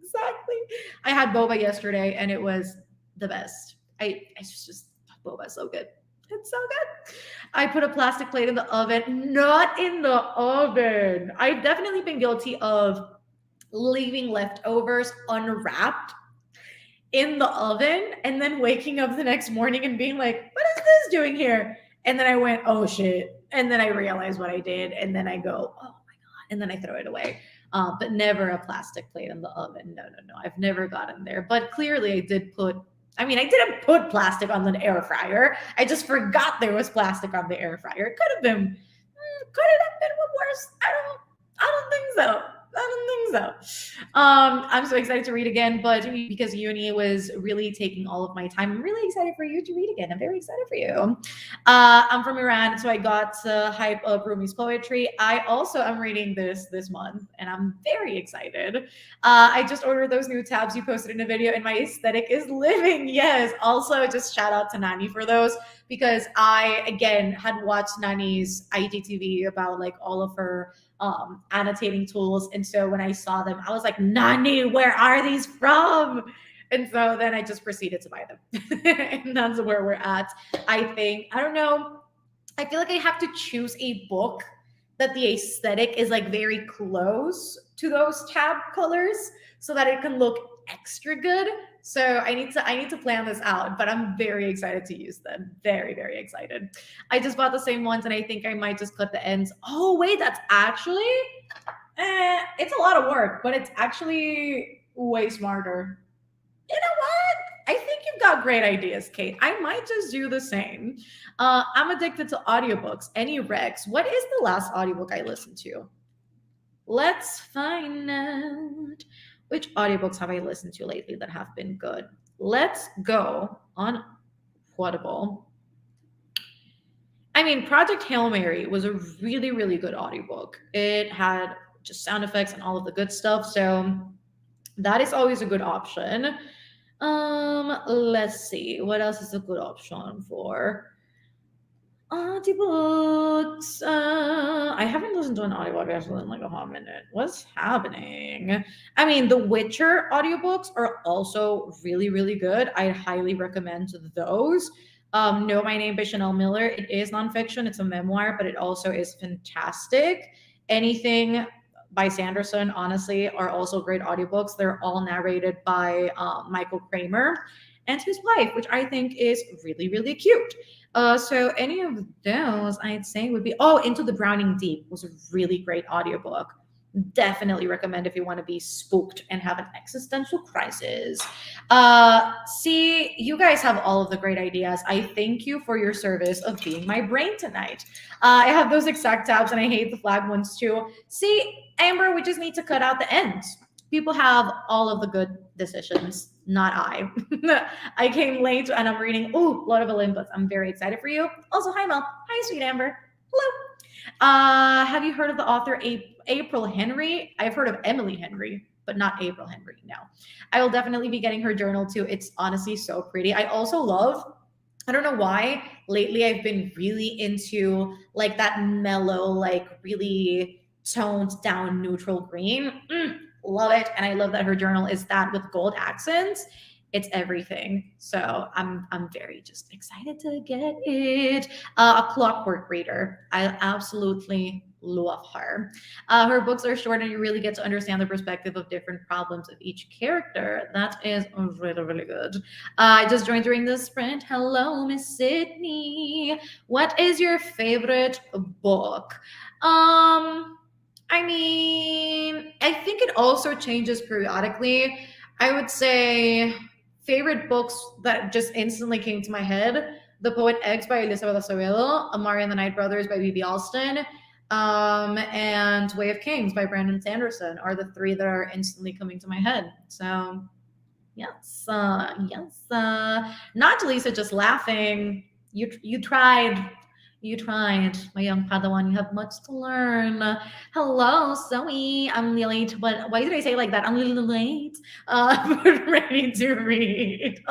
exactly. I had boba yesterday and it was the best. It's just boba is so good. It's so good. I put a plastic plate in the oven, not in the oven. I've definitely been guilty of leaving leftovers unwrapped in the oven and then waking up the next morning and being like, what is this doing here? And then I went, oh shit. And then I realized what I did. And then I go, oh my God. And then I throw it away. But never a plastic plate in the oven. No. I've never gotten there. But clearly I didn't put plastic on the air fryer. I just forgot there was plastic on the air fryer. It could it have been worse? I don't think so. I'm so excited to read again, but because uni was really taking all of my time, I'm really excited for you to read again. I'm very excited for you. I'm from Iran, so I got to hype up Rumi's poetry. I also am reading this month, and I'm very excited. I just ordered those new tabs you posted in a video, and my aesthetic is living. Yes. Also, just shout out to Nani for those, because I, again, had watched Nani's IGTV about like all of her annotating tools. And so when I saw them, I was like, Nani, where are these from? And so then I just proceeded to buy them. And that's where we're at. I don't know. I feel like I have to choose a book that the aesthetic is like very close to those tab colors so that it can look extra good. So I need to plan this out, but I'm very excited to use them. Very, very excited. I just bought the same ones and I think I might just cut the ends. Oh, wait, that's actually, it's a lot of work, but it's actually way smarter. You know what? I think you've got great ideas, Kate. I might just do the same. I'm addicted to audiobooks. Any recs? What is the last audiobook I listened to? Let's find out. Which audiobooks have I listened to lately that have been good? Let's go on Audible. I mean, Project Hail Mary was a really, really good audiobook. It had just sound effects and all of the good stuff. So that is always a good option. Let's see. What else is a good option for audiobooks? I haven't listened to an audiobook actually in like a hot minute. What's happening? I mean, the Witcher audiobooks are also really, really good. I highly recommend those. Know My Name by Chanel Miller. It is nonfiction. It's a memoir, but it also is fantastic. Anything by Sanderson, honestly, are also great audiobooks. They're all narrated by Michael Kramer and his wife, which I think is really, really cute. So any of those I'd say would be, Into the Drowning Deep was a really great audiobook. Definitely recommend if you want to be spooked and have an existential crisis. See, you guys have all of the great ideas. I thank you for your service of being my brain tonight. I have those exact tabs and I hate the flag ones too. See, Amber, we just need to cut out the ends. People have all of the good decisions, not I. I came late and I'm reading, Lord of Olympus. I'm very excited for you. Also, hi, Mel. Hi, sweet Amber. Hello. Have you heard of the author April Henry? I've heard of Emily Henry, but not April Henry. No. I will definitely be getting her journal too. It's honestly so pretty. I also love, I don't know why, lately I've been really into like that mellow, like really toned down neutral green. Love it. And I love that her journal is that with gold accents. It's everything. So I'm very just excited to get it. A Clockwork Reader. I absolutely love her. Her books are short and you really get to understand the perspective of different problems of each character. That is really, really good. I just joined during the sprint. Hello, Miss Sydney. What is your favorite book? I mean, I think it also changes periodically. I would say favorite books that just instantly came to my head: The Poet X by Elizabeth Acevedo, Amari and the Night Brothers by B.B. Alston, and Way of Kings by Brandon Sanderson are the three that are instantly coming to my head. So Yes, yes. Not Lisa, just laughing. You tried. You tried, my young Padawan. You have much to learn. Hello, Zoe. I'm late, but why did I say it like that? I'm a little late, but ready to read.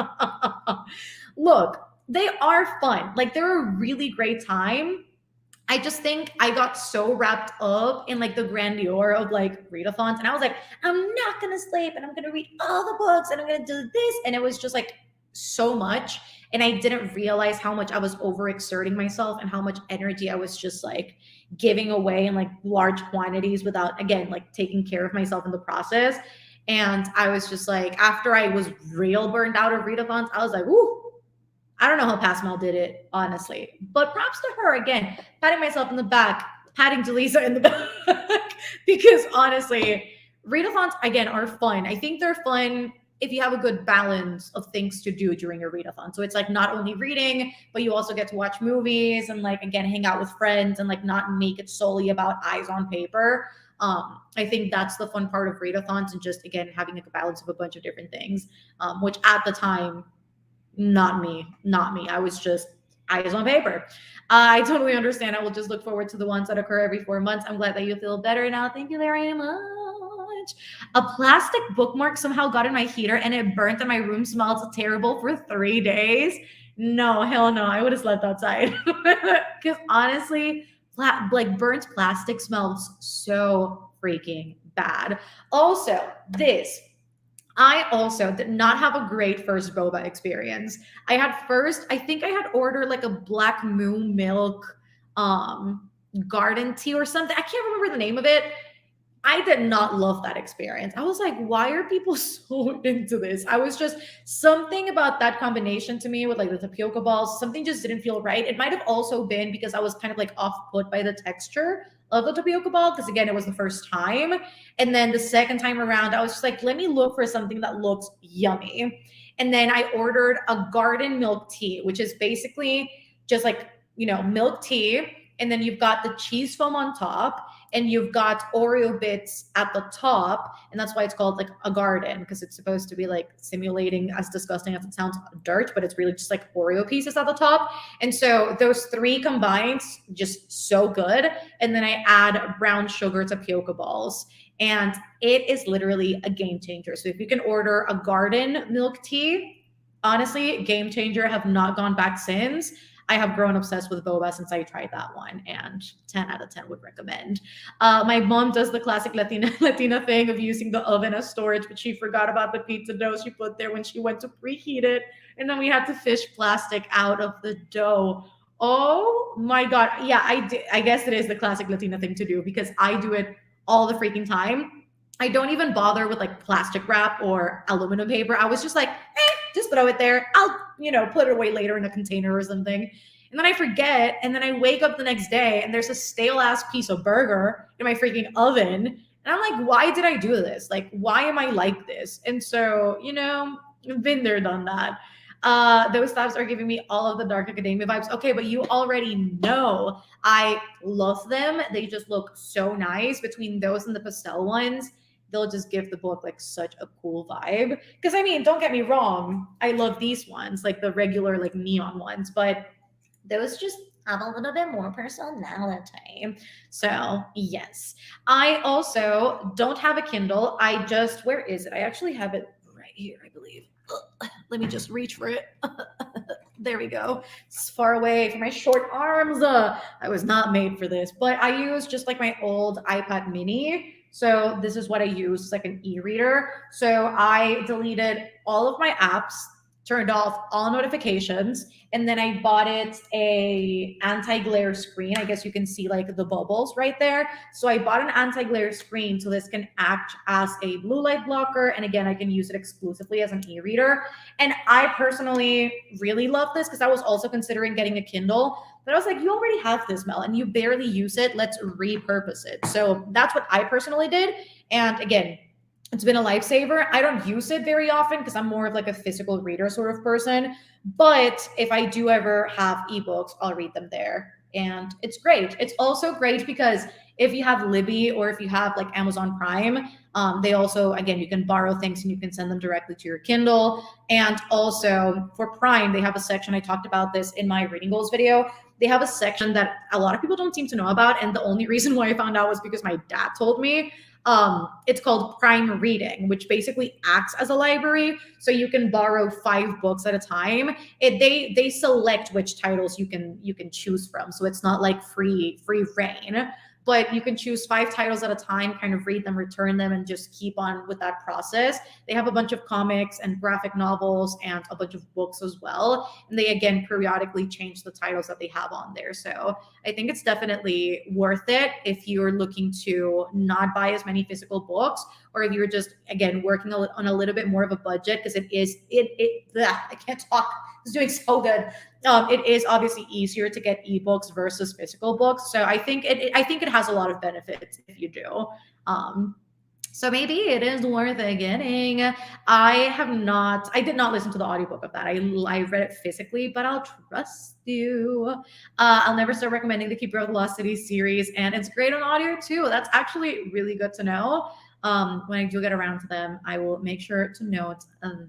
Look, they are fun. Like they're a really great time. I just think I got so wrapped up in like the grandeur of like readathons, and I was like, I'm not gonna sleep, and I'm gonna read all the books, and I'm gonna do this, and it was just like so much, and I didn't realize how much I was overexerting myself and how much energy I was just like giving away in like large quantities without again like taking care of myself in the process. And I was just like, after I was real burned out of readathons, I was like, "Ooh, I don't know how Pasmal did it, honestly. But props to her again, patting myself in the back, patting Delisa in the back. Because honestly, readathons, again, are fun. I think they're fun if you have a good balance of things to do during your readathon. So it's like not only reading, but you also get to watch movies and like again hang out with friends and like not make it solely about eyes on paper. I think that's the fun part of readathons and just again having like a balance of a bunch of different things, which at the time not me, not me. I was just eyes on paper. I totally understand. I will just look forward to the ones that occur every 4 months. I'm glad that you feel better now. Thank you very much. A plastic bookmark somehow got in my heater and it burnt and my room smells terrible for 3 days. No, hell no. I would have slept outside. Because honestly, like burnt plastic smells so freaking bad. Also, this I also did not have a great first boba experience. I think I had ordered like a black moon milk garden tea or something. I can't remember the name of it. I did not love that experience. I was like, why are people so into this? I was just something about that combination to me with like the tapioca balls, something just didn't feel right. It might have also been because I was kind of like off put by the texture of the tapioca ball because again, it was the first time. And then the second time around, I was just like, let me look for something that looks yummy. And then I ordered a garden milk tea, which is basically just like, milk tea. And then you've got the cheese foam on top and you've got Oreo bits at the top, and that's why it's called like a garden because it's supposed to be like simulating, as disgusting as it sounds, dirt, but it's really just like Oreo pieces at the top. And so those three combined, just so good. And then I add brown sugar tapioca balls, and it is literally a game changer. So if you can order a garden milk tea, honestly, game changer. Have not gone back since. I have grown obsessed with boba since I tried that one, and 10 out of 10 would recommend. My mom does the classic Latina thing of using the oven as storage, but she forgot about the pizza dough she put there when she went to preheat it, and then we had to fish plastic out of the dough. Oh my god! Yeah, I guess it is the classic Latina thing to do because I do it all the freaking time. I don't even bother with like plastic wrap or aluminum paper. I was just like, just throw it there. I'll, put it away later in a container or something. And then I forget. And then I wake up the next day and there's a stale ass piece of burger in my freaking oven. And I'm like, why did I do this? Like, why am I like this? And so, I've been there, done that. Those tabs are giving me all of the dark academia vibes. Okay, but you already know I love them. They just look so nice between those and the pastel ones. They'll just give the book like such a cool vibe. Because I mean, don't get me wrong, I love these ones, like the regular like neon ones, but those just have a little bit more personality. So yes, I also don't have a Kindle. Where is it? I actually have it right here, I believe. Let me just reach for it. There we go. It's far away from my short arms. I was not made for this, but I use just like my old iPad mini. So this is what I use. It's like an e-reader. So I deleted all of my apps, turned off all notifications, and then I bought it a anti-glare screen. I guess you can see like the bubbles right there. So I bought an anti-glare screen so this can act as a blue light blocker. And again, I can use it exclusively as an e-reader. And I personally really love this because I was also considering getting a Kindle. But I was like, you already have this, Mel, and you barely use it. Let's repurpose it. So that's what I personally did. And again, it's been a lifesaver. I don't use it very often because I'm more of like a physical reader sort of person. But if I do ever have ebooks, I'll read them there and it's great. It's also great because if you have Libby or if you have like Amazon Prime, they also, again, you can borrow things and you can send them directly to your Kindle. And also for Prime, they have a section, I talked about this in my reading goals video. They have a section that a lot of people don't seem to know about. And the only reason why I found out was because my dad told me. It's called Prime Reading, which basically acts as a library. So you can borrow 5 books at a time. They select which titles you can choose from. So it's not like free reign, but you can choose 5 titles at a time, kind of read them, return them, and just keep on with that process. They have a bunch of comics and graphic novels and a bunch of books as well. And they, again, periodically change the titles that they have on there. So I think it's definitely worth it if you're looking to not buy as many physical books, or if you're just, again, working on a little bit more of a budget, because I can't talk. It's doing so good. It is obviously easier to get ebooks versus physical books. So I think it has a lot of benefits if you do. So maybe it is worth it getting. I did not listen to the audiobook of that. I read it physically, but I'll trust you. I'll never start recommending the Keeper of the Lost City series, and it's great on audio too. That's actually really good to know. When I do get around to them, I will make sure to note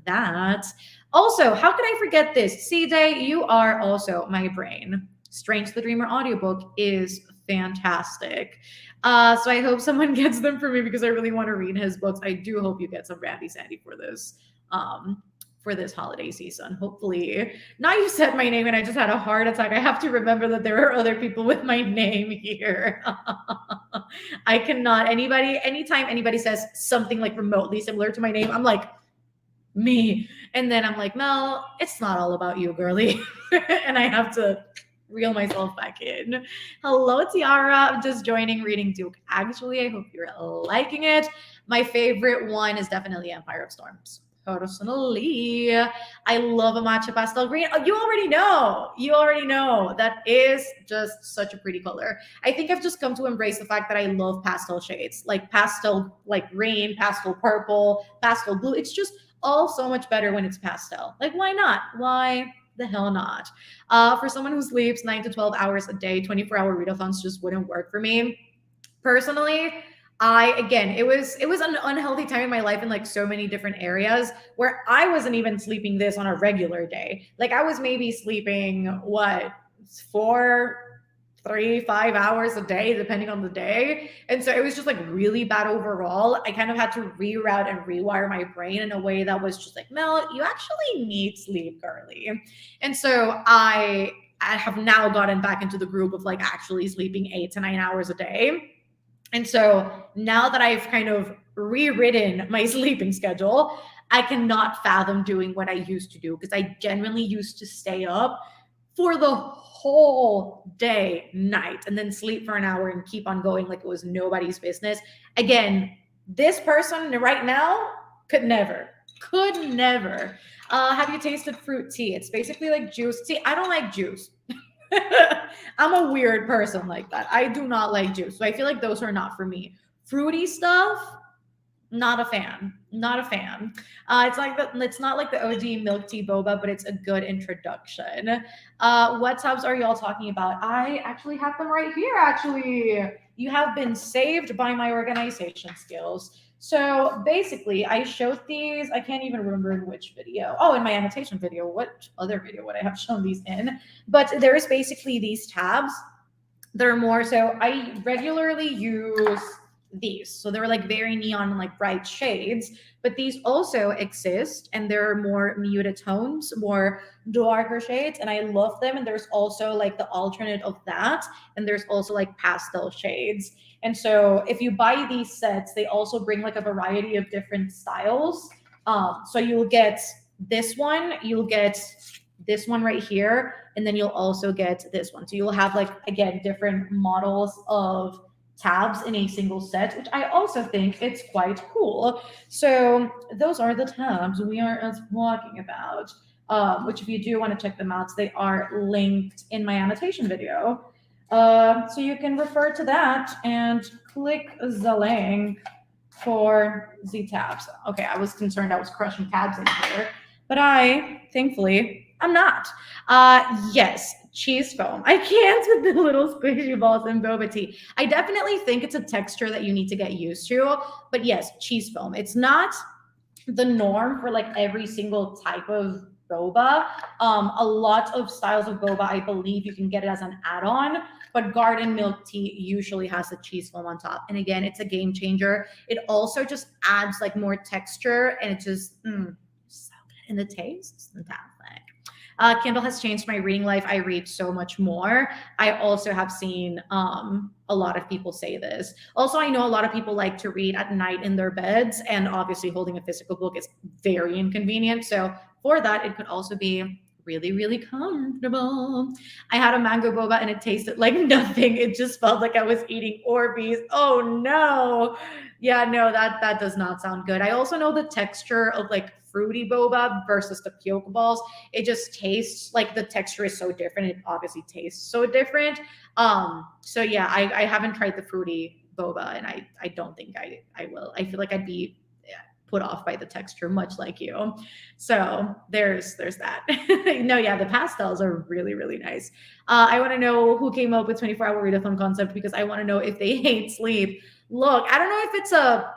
that. Also, how could I forget this? CJ, you are also my brain. Strange the Dreamer audiobook is fantastic. So I hope someone gets them for me because I really want to read his books. I do hope you get some Randy Sandy for this holiday season. Hopefully. Now you said my name and I just had a heart attack. I have to remember that there are other people with my name here. I cannot. Anytime anybody says something like remotely similar to my name, I'm like, me. And then I'm like, Mel, it's not all about you, girly. And I have to reel myself back in. Hello, Tiara. I'm just joining Reading Duke. Actually, I hope you're liking it. My favorite one is definitely Empire of Storms. Personally, I love a matcha pastel green. Oh, you already know. You already know. That is just such a pretty color. I think I've just come to embrace the fact that I love pastel shades, like pastel, like green, pastel purple, pastel blue. It's just all so much better when it's pastel. Like, why not? Why the hell not? For someone who sleeps 9 to 12 hours a day, 24-hour readathons just wouldn't work for me. Personally, it was an unhealthy time in my life in like so many different areas where I wasn't even sleeping this on a regular day. Like I was maybe sleeping 5 hours a day, depending on the day. And so it was just like really bad overall. I kind of had to reroute and rewire my brain in a way that was just like, Mel, you actually need sleep, girly. And so I have now gotten back into the group of like actually sleeping 8 to 9 hours a day. And so now that I've kind of rewritten my sleeping schedule, I cannot fathom doing what I used to do because I genuinely used to stay up for the whole day, night, and then sleep for an hour and keep on going like it was nobody's business. Again, this person right now could never. Have you tasted fruit tea? It's basically like juice. See, I don't like juice. I'm a weird person like that. I do not like juice. So I feel like those are not for me. Fruity stuff, not a fan. It's not like the OG milk tea boba, but it's a good introduction. What tabs are y'all talking about? I actually have them right here. Actually, you have been saved by my organization skills. So basically, I showed these. I can't even remember in which video. Oh, in my annotation video. What other video would I have shown these in? But there's basically these tabs. They're more so I regularly use these. So they're like very neon and like bright shades, but these also exist and they're more muted tones, more darker shades, and I love them. And there's also like the alternate of that, and there's also like pastel shades. And so if you buy these sets, they also bring like a variety of different styles. So you'll get this one, you'll get this one right here, and then you'll also get this one. So you'll have like, again, different models of tabs in a single set, which I also think it's quite cool. So those are the tabs we are talking about, which if you do want to check them out, they are linked in my annotation video. So you can refer to that and click the link for the tabs. Okay, I was concerned I was crushing tabs in here, but I, thankfully, I'm not. Yes, cheese foam. I can't with the little squishy balls in boba tea. I definitely think it's a texture that you need to get used to. But yes, cheese foam. It's not the norm for like every single type of boba. A lot of styles of boba, I believe you can get it as an add-on, but garden milk tea usually has the cheese foam on top. And again, it's a game changer. It also just adds like more texture, and it just so good. And the taste is fantastic. Kindle has changed my reading life. I read so much more. I also have seen a lot of people say this. Also, I know a lot of people like to read at night in their beds, and obviously holding a physical book is very inconvenient. So for that, it could also be really, really comfortable. I had a mango boba and it tasted like nothing. It just felt like I was eating Orbeez. Oh no. Yeah, no, that does not sound good. I also know the texture of like fruity boba versus the puke balls. It just tastes like the texture is so different. It obviously tastes so different. So yeah, I haven't tried the fruity boba, and I don't think I will. I feel like I'd be put off by the texture, much like you. So there's that. No, yeah, the pastels are really, really nice. I want to know who came up with 24-hour readathon concept, because I want to know if they hate sleep. Look, I don't know if it's a,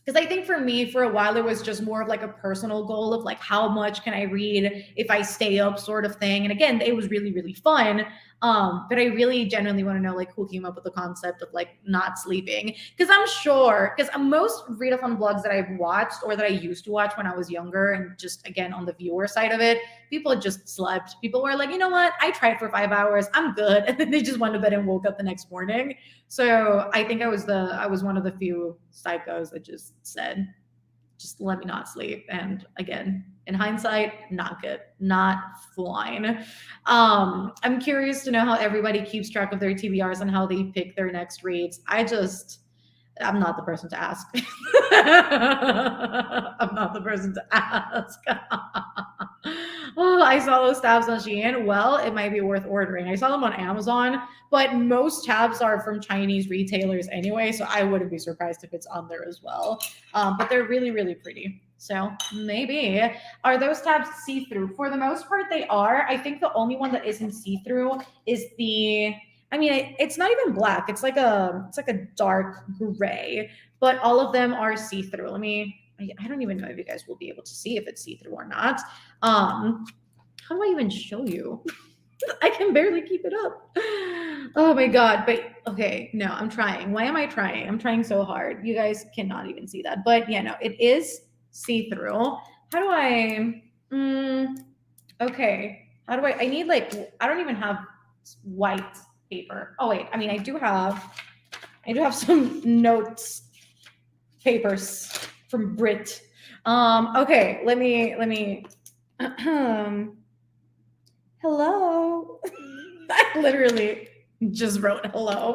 because I think for me, for a while, it was just more of like a personal goal of like, how much can I read if I stay up, sort of thing. And again, it was really, really fun. But I really genuinely want to know like who came up with the concept of like not sleeping. Because I'm sure, because most readathon vlogs that I've watched or that I used to watch when I was younger, and just again on the viewer side of it, people just slept. People were like, you know what? I tried for 5 hours. I'm good. And then they just went to bed and woke up the next morning. So I think I was one of the few psychos that just said, just let me not sleep. And again, in hindsight, not good, not fine. I'm curious to know how everybody keeps track of their TBRs and how they pick their next reads. I'm not the person to ask. I'm not the person to ask. Oh, I saw those tabs on Shein. Well, it might be worth ordering. I saw them on Amazon, but most tabs are from Chinese retailers anyway, so I wouldn't be surprised if it's on there as well. But they're really, really pretty. So maybe. Are those tabs see-through? For the most part, they are. I think the only one that isn't see-through is the, I mean, it's not even black. It's like a dark gray, but all of them are see-through. I don't even know if you guys will be able to see if it's see-through or not. How do I even show you? I can barely keep it up. Oh my God. But okay, no, I'm trying. Why am I trying? I'm trying so hard. You guys cannot even see that. But yeah, no, it is see-through. How do I, okay. How do I need like, I don't even have white paper. Oh wait, I mean, I do have some notes papers from Brit. Okay, let me hello. I literally just wrote hello.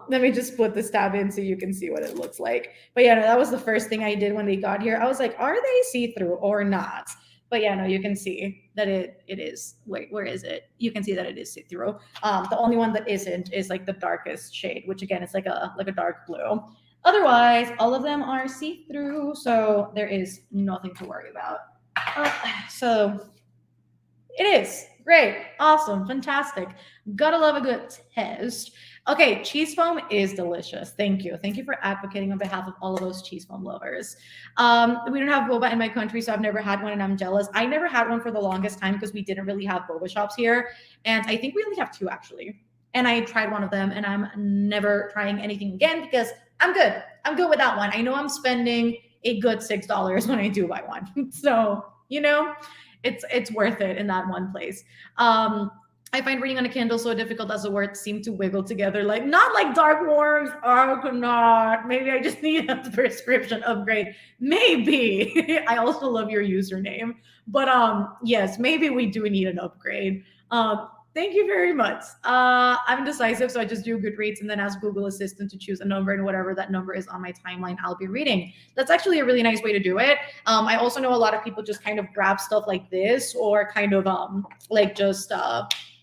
Let me just put this tab in so you can see what it looks like. But yeah, no, that was the first thing I did when they got here. I was like, are they see-through or not? But yeah, no, you can see that it is. Wait, where is it? You can see that it is see-through. The only one that isn't is like the darkest shade, which again, it's like a dark blue. Otherwise, all of them are see-through, so there is nothing to worry about. So it is. Great. Awesome. Fantastic. Gotta love a good test. Okay, cheese foam is delicious. Thank you. Thank you for advocating on behalf of all of those cheese foam lovers. We don't have boba in my country, so I've never had one, and I'm jealous. I never had one for the longest time because we didn't really have boba shops here, and I think we only have two actually. And I tried one of them, and I'm never trying anything again because I'm good. I'm good with that one. I know I'm spending a good $6 when I do buy one. So, you know, it's worth it in that one place. I find reading on a Kindle so difficult as the words seem to wiggle together, like not like dark worms. Oh, could not. Maybe I just need a prescription upgrade. Maybe. I also love your username, but yes, maybe we do need an upgrade. Thank you very much. I'm indecisive, so I just do Goodreads and then ask Google Assistant to choose a number, and whatever that number is on my timeline, I'll be reading. That's actually a really nice way to do it. I also know a lot of people just kind of grab stuff like this, or kind of like just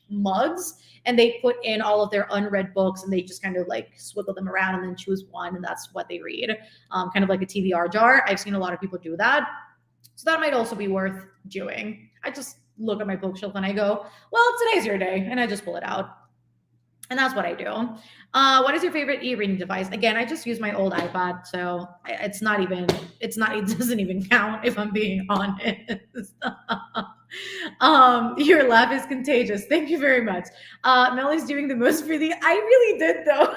mugs, and they put in all of their unread books, and they just kind of like swivel them around and then choose one, and that's what they read. Kind of like a TBR jar. I've seen a lot of people do that. So that might also be worth doing. look at my bookshelf and I go, well, today's your day. And I just pull it out. And that's what I do. What is your favorite e-reading device? Again, I just use my old iPad, so it's not even. It's not. It doesn't even count if I'm being honest. Your laugh is contagious. Thank you very much. Melly's doing the most for the. I really did though.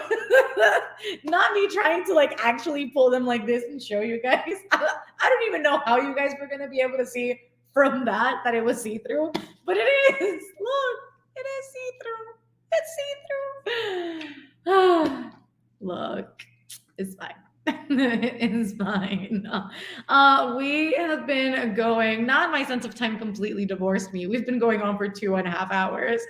Not me trying to like actually pull them like this and show you guys. I don't even know how you guys were gonna be able to see from that it was see through, but it is. Look, it is see through. It's see through. Look, it's fine. It's fine. We have been going, not my sense of time completely divorced me. We've been going on for 2.5 hours.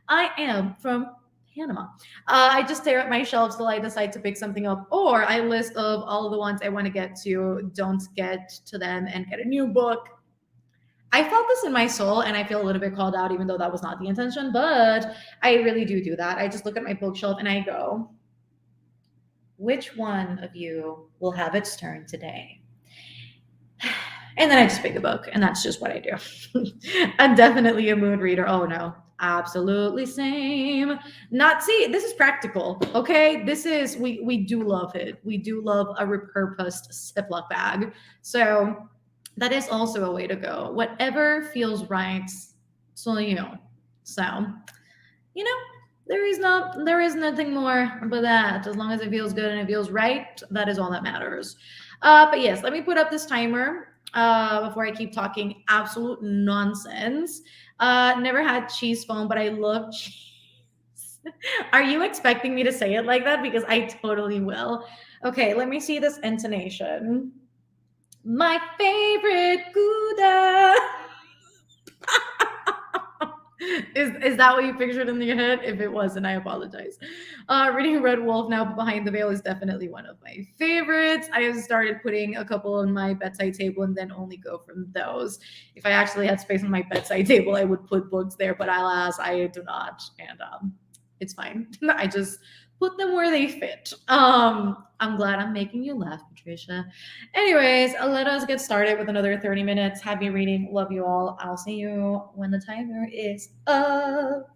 I am from Panama. I just stare at my shelves till I decide to pick something up, or I list of all of the ones I want to get to, don't get to them, and get a new book. I felt this in my soul and I feel a little bit called out, even though that was not the intention, but I really do that. I just look at my bookshelf and I go, which one of you will have its turn today? And then I just pick a book, and that's just what I do. I'm definitely a mood reader. Oh no, absolutely same. Not see, this is practical, okay? This is we do love it. We do love a repurposed Ziploc bag. So that is also a way to go. Whatever feels right. So So there is nothing more but that. As long as it feels good and it feels right, that is all that matters. But yes, let me put up this timer before I keep talking absolute nonsense. Never had cheese foam, but I love cheese. Are you expecting me to say it like that? Because I totally will. Okay, let me see this intonation. My favorite Gouda. Is that what you pictured in your head? If it wasn't, I apologize. Reading Red Wolf Now Behind the Veil is definitely one of my favorites. I have started putting a couple on my bedside table and then only go from those. If I actually had space on my bedside table, I would put books there, but alas, I do not, and it's fine. I just put them where they fit. I'm glad I'm making you laugh, Patricia. Anyways, let us get started with another 30 minutes. Happy reading. Love you all. I'll see you when the timer is up.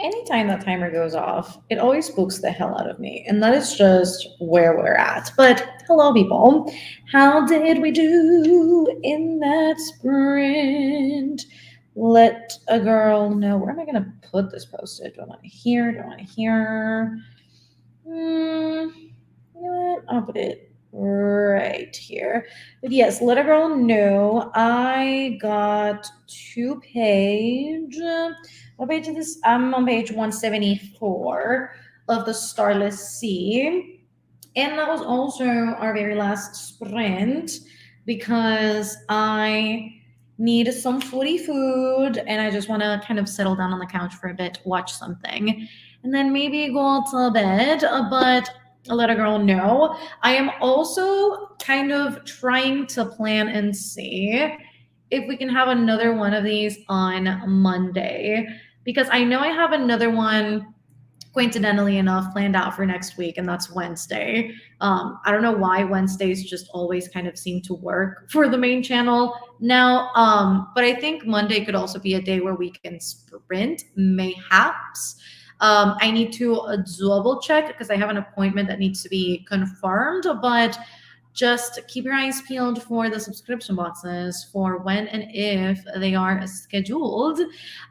Anytime that timer goes off, it always spooks the hell out of me. And that is just where we're at. But hello, people. How did we do in that sprint? Let a girl know. Where am I going to put this post-it? Do I want it here? Do I want it here? You know what? I'll put it right here. But yes, let a girl know I got two page. What page is this? I'm on page 174 of the Starless Sea. And that was also our very last sprint because I need some footy food and I just want to kind of settle down on the couch for a bit, watch something, and then maybe go to bed. But let a girl know. I am also kind of trying to plan and see if we can have another one of these on Monday because I know I have another one coincidentally enough planned out for next week, and that's Wednesday. I don't know why Wednesdays just always kind of seem to work for the main channel now, but I think Monday could also be a day where we can sprint, mayhaps. I need to double check because I have an appointment that needs to be confirmed, but just keep your eyes peeled for the subscription boxes for when and if they are scheduled.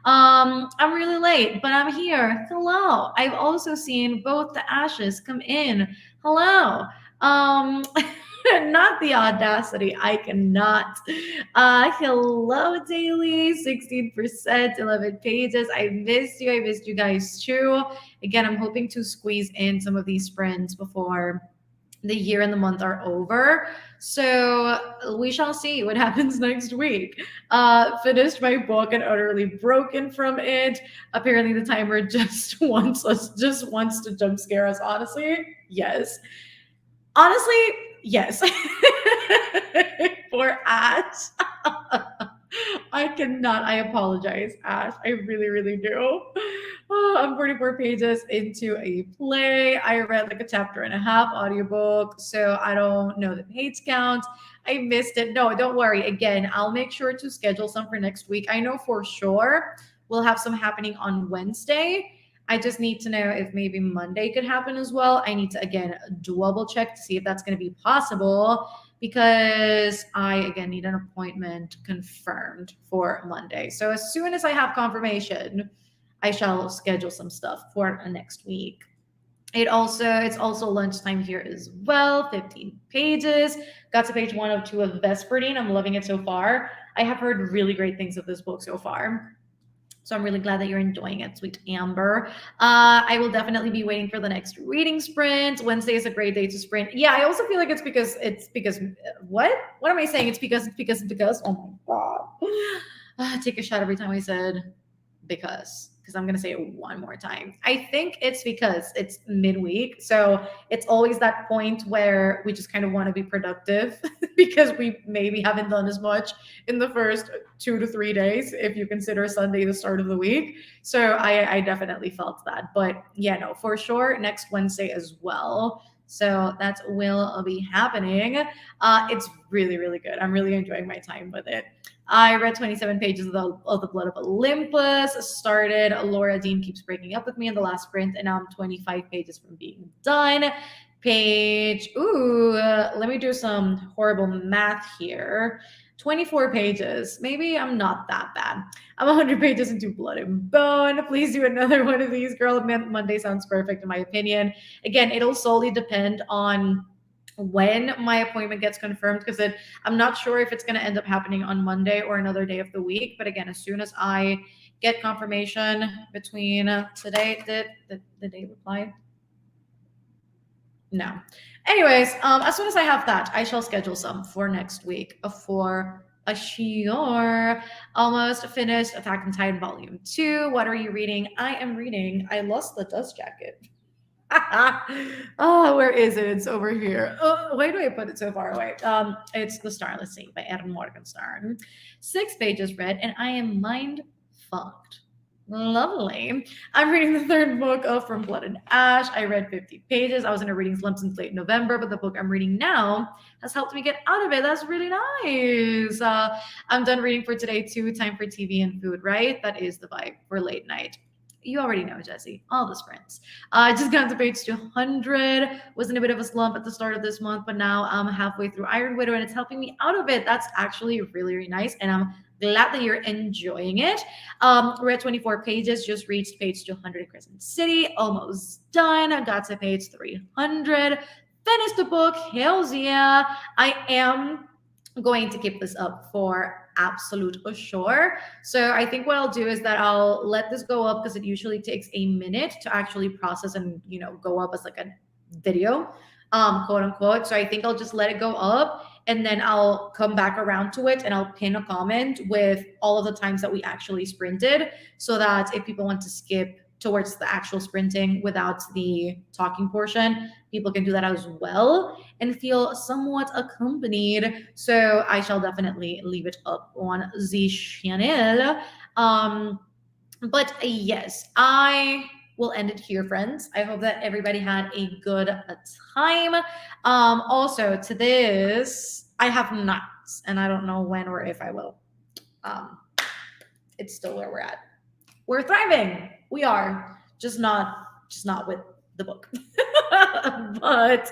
I'm really late, but I'm here. Hello. I've also seen both the ashes come in. Hello. Um, not the audacity. I cannot. Hello, Daily. 16%, 11 pages. I missed you. I missed you guys too. Again, I'm hoping to squeeze in some of these sprints before the year and the month are over. So we shall see what happens next week. Finished my book and utterly broken from it. Apparently the timer just wants to jump scare us, honestly. Yes. Honestly, yes. For Ash. I cannot. I apologize, Ash. I really, really do. Oh, I'm 44 pages into a play. I read like a chapter and a half audiobook, so I don't know the page count. I missed it. No, don't worry. Again, I'll make sure to schedule some for next week. I know for sure we'll have some happening on Wednesday. I just need to know if maybe Monday could happen as well. I need to, again, double check to see if that's going to be possible because I, again, need an appointment confirmed for Monday. So as soon as I have confirmation, I shall schedule some stuff for next week. It's also lunchtime here as well. 15 pages. Got to page 102 of Vespertine. I'm loving it so far. I have heard really great things of this book so far. So I'm really glad that you're enjoying it, sweet Amber. I will definitely be waiting for the next reading sprint. Wednesday is a great day to sprint. Yeah, I also feel like it's because what? What am I saying? It's because. Oh my god. Take a shot every time I said because I'm going to say it one more time. I think it's because it's midweek. So it's always that point where we just kind of want to be productive because we maybe haven't done as much in the first 2 to 3 days, if you consider Sunday the start of the week. So I definitely felt that. But yeah, no, for sure, next Wednesday as well. So that will be happening. It's really, really good. I'm really enjoying my time with it. I read 27 pages of the Blood of Olympus, started Laura Dean Keeps Breaking Up With Me in the last sprint, and now I'm 25 pages from being done. Let me do some horrible math here. 24 pages. Maybe I'm not that bad. I'm 100 pages into Blood and Bone. Please do another one of these, girl. Monday sounds perfect in my opinion. Again, it'll solely depend on when my appointment gets confirmed because I'm not sure if it's going to end up happening on Monday or another day of the week. But again, as soon as I get confirmation between today, did they reply? No. Anyways, as soon as I have that, I shall schedule some for next week for a sure. Almost finished Attack on Titan Volume 2. What are you reading? I am reading I Lost the Dust Jacket. Oh, where is it? It's over here. Oh, why do I put it so far away? It's The Starless Sea by Adam Morgenstern. 6 pages read, and I am mind fucked. Lovely. I'm reading the third book of From Blood and Ash. I read 50 pages. I was in a reading slump since late November, but the book I'm reading now has helped me get out of it. That's really nice. I'm done reading for today too. Time for TV and food, right? That is the vibe for late night. You already know, Jesse, all the sprints. I just got to page 200. Was in a bit of a slump at the start of this month, but now I'm halfway through Iron Widow and it's helping me out of it. That's actually really, really nice. And I'm glad that you're enjoying it. We're at 24 pages, just reached page 200 in Crescent City, almost done. I got to page 300. Finished the book. Hells yeah. I am going to keep this up for absolute sure. So I think what I'll do is that I'll let this go up because it usually takes a minute to actually process and go up as like a video, quote unquote. So I think I'll just let it go up and then I'll come back around to it and I'll pin a comment with all of the times that we actually sprinted so that if people want to skip towards the actual sprinting without the talking portion, people can do that as well and feel somewhat accompanied. So I shall definitely leave it up on the channel. But yes, I will end it here, friends. I hope that everybody had a good time. Also, to this, I have not, and I don't know when or if I will. It's still where we're at. We're thriving. We are just not with the book. But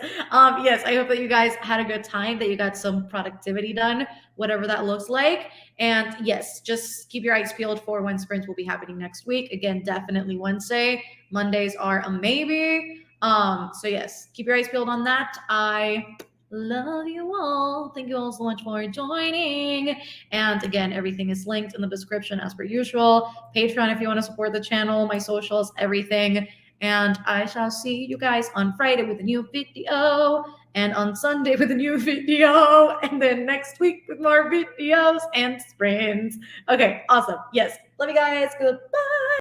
yes, I hope that you guys had a good time, that you got some productivity done, whatever that looks like. And yes, just keep your eyes peeled for when sprints will be happening next week. Again, definitely Wednesday. Mondays are a maybe. So yes, keep your eyes peeled on that. I love you all. Thank you all so much for joining. And again, everything is linked in the description as per usual. Patreon if you want to support the channel, my socials, everything. And I shall see you guys on Friday with a new video, and on Sunday with a new video, and then next week with more videos and sprints. Okay, awesome. Yes. Love you guys. Goodbye.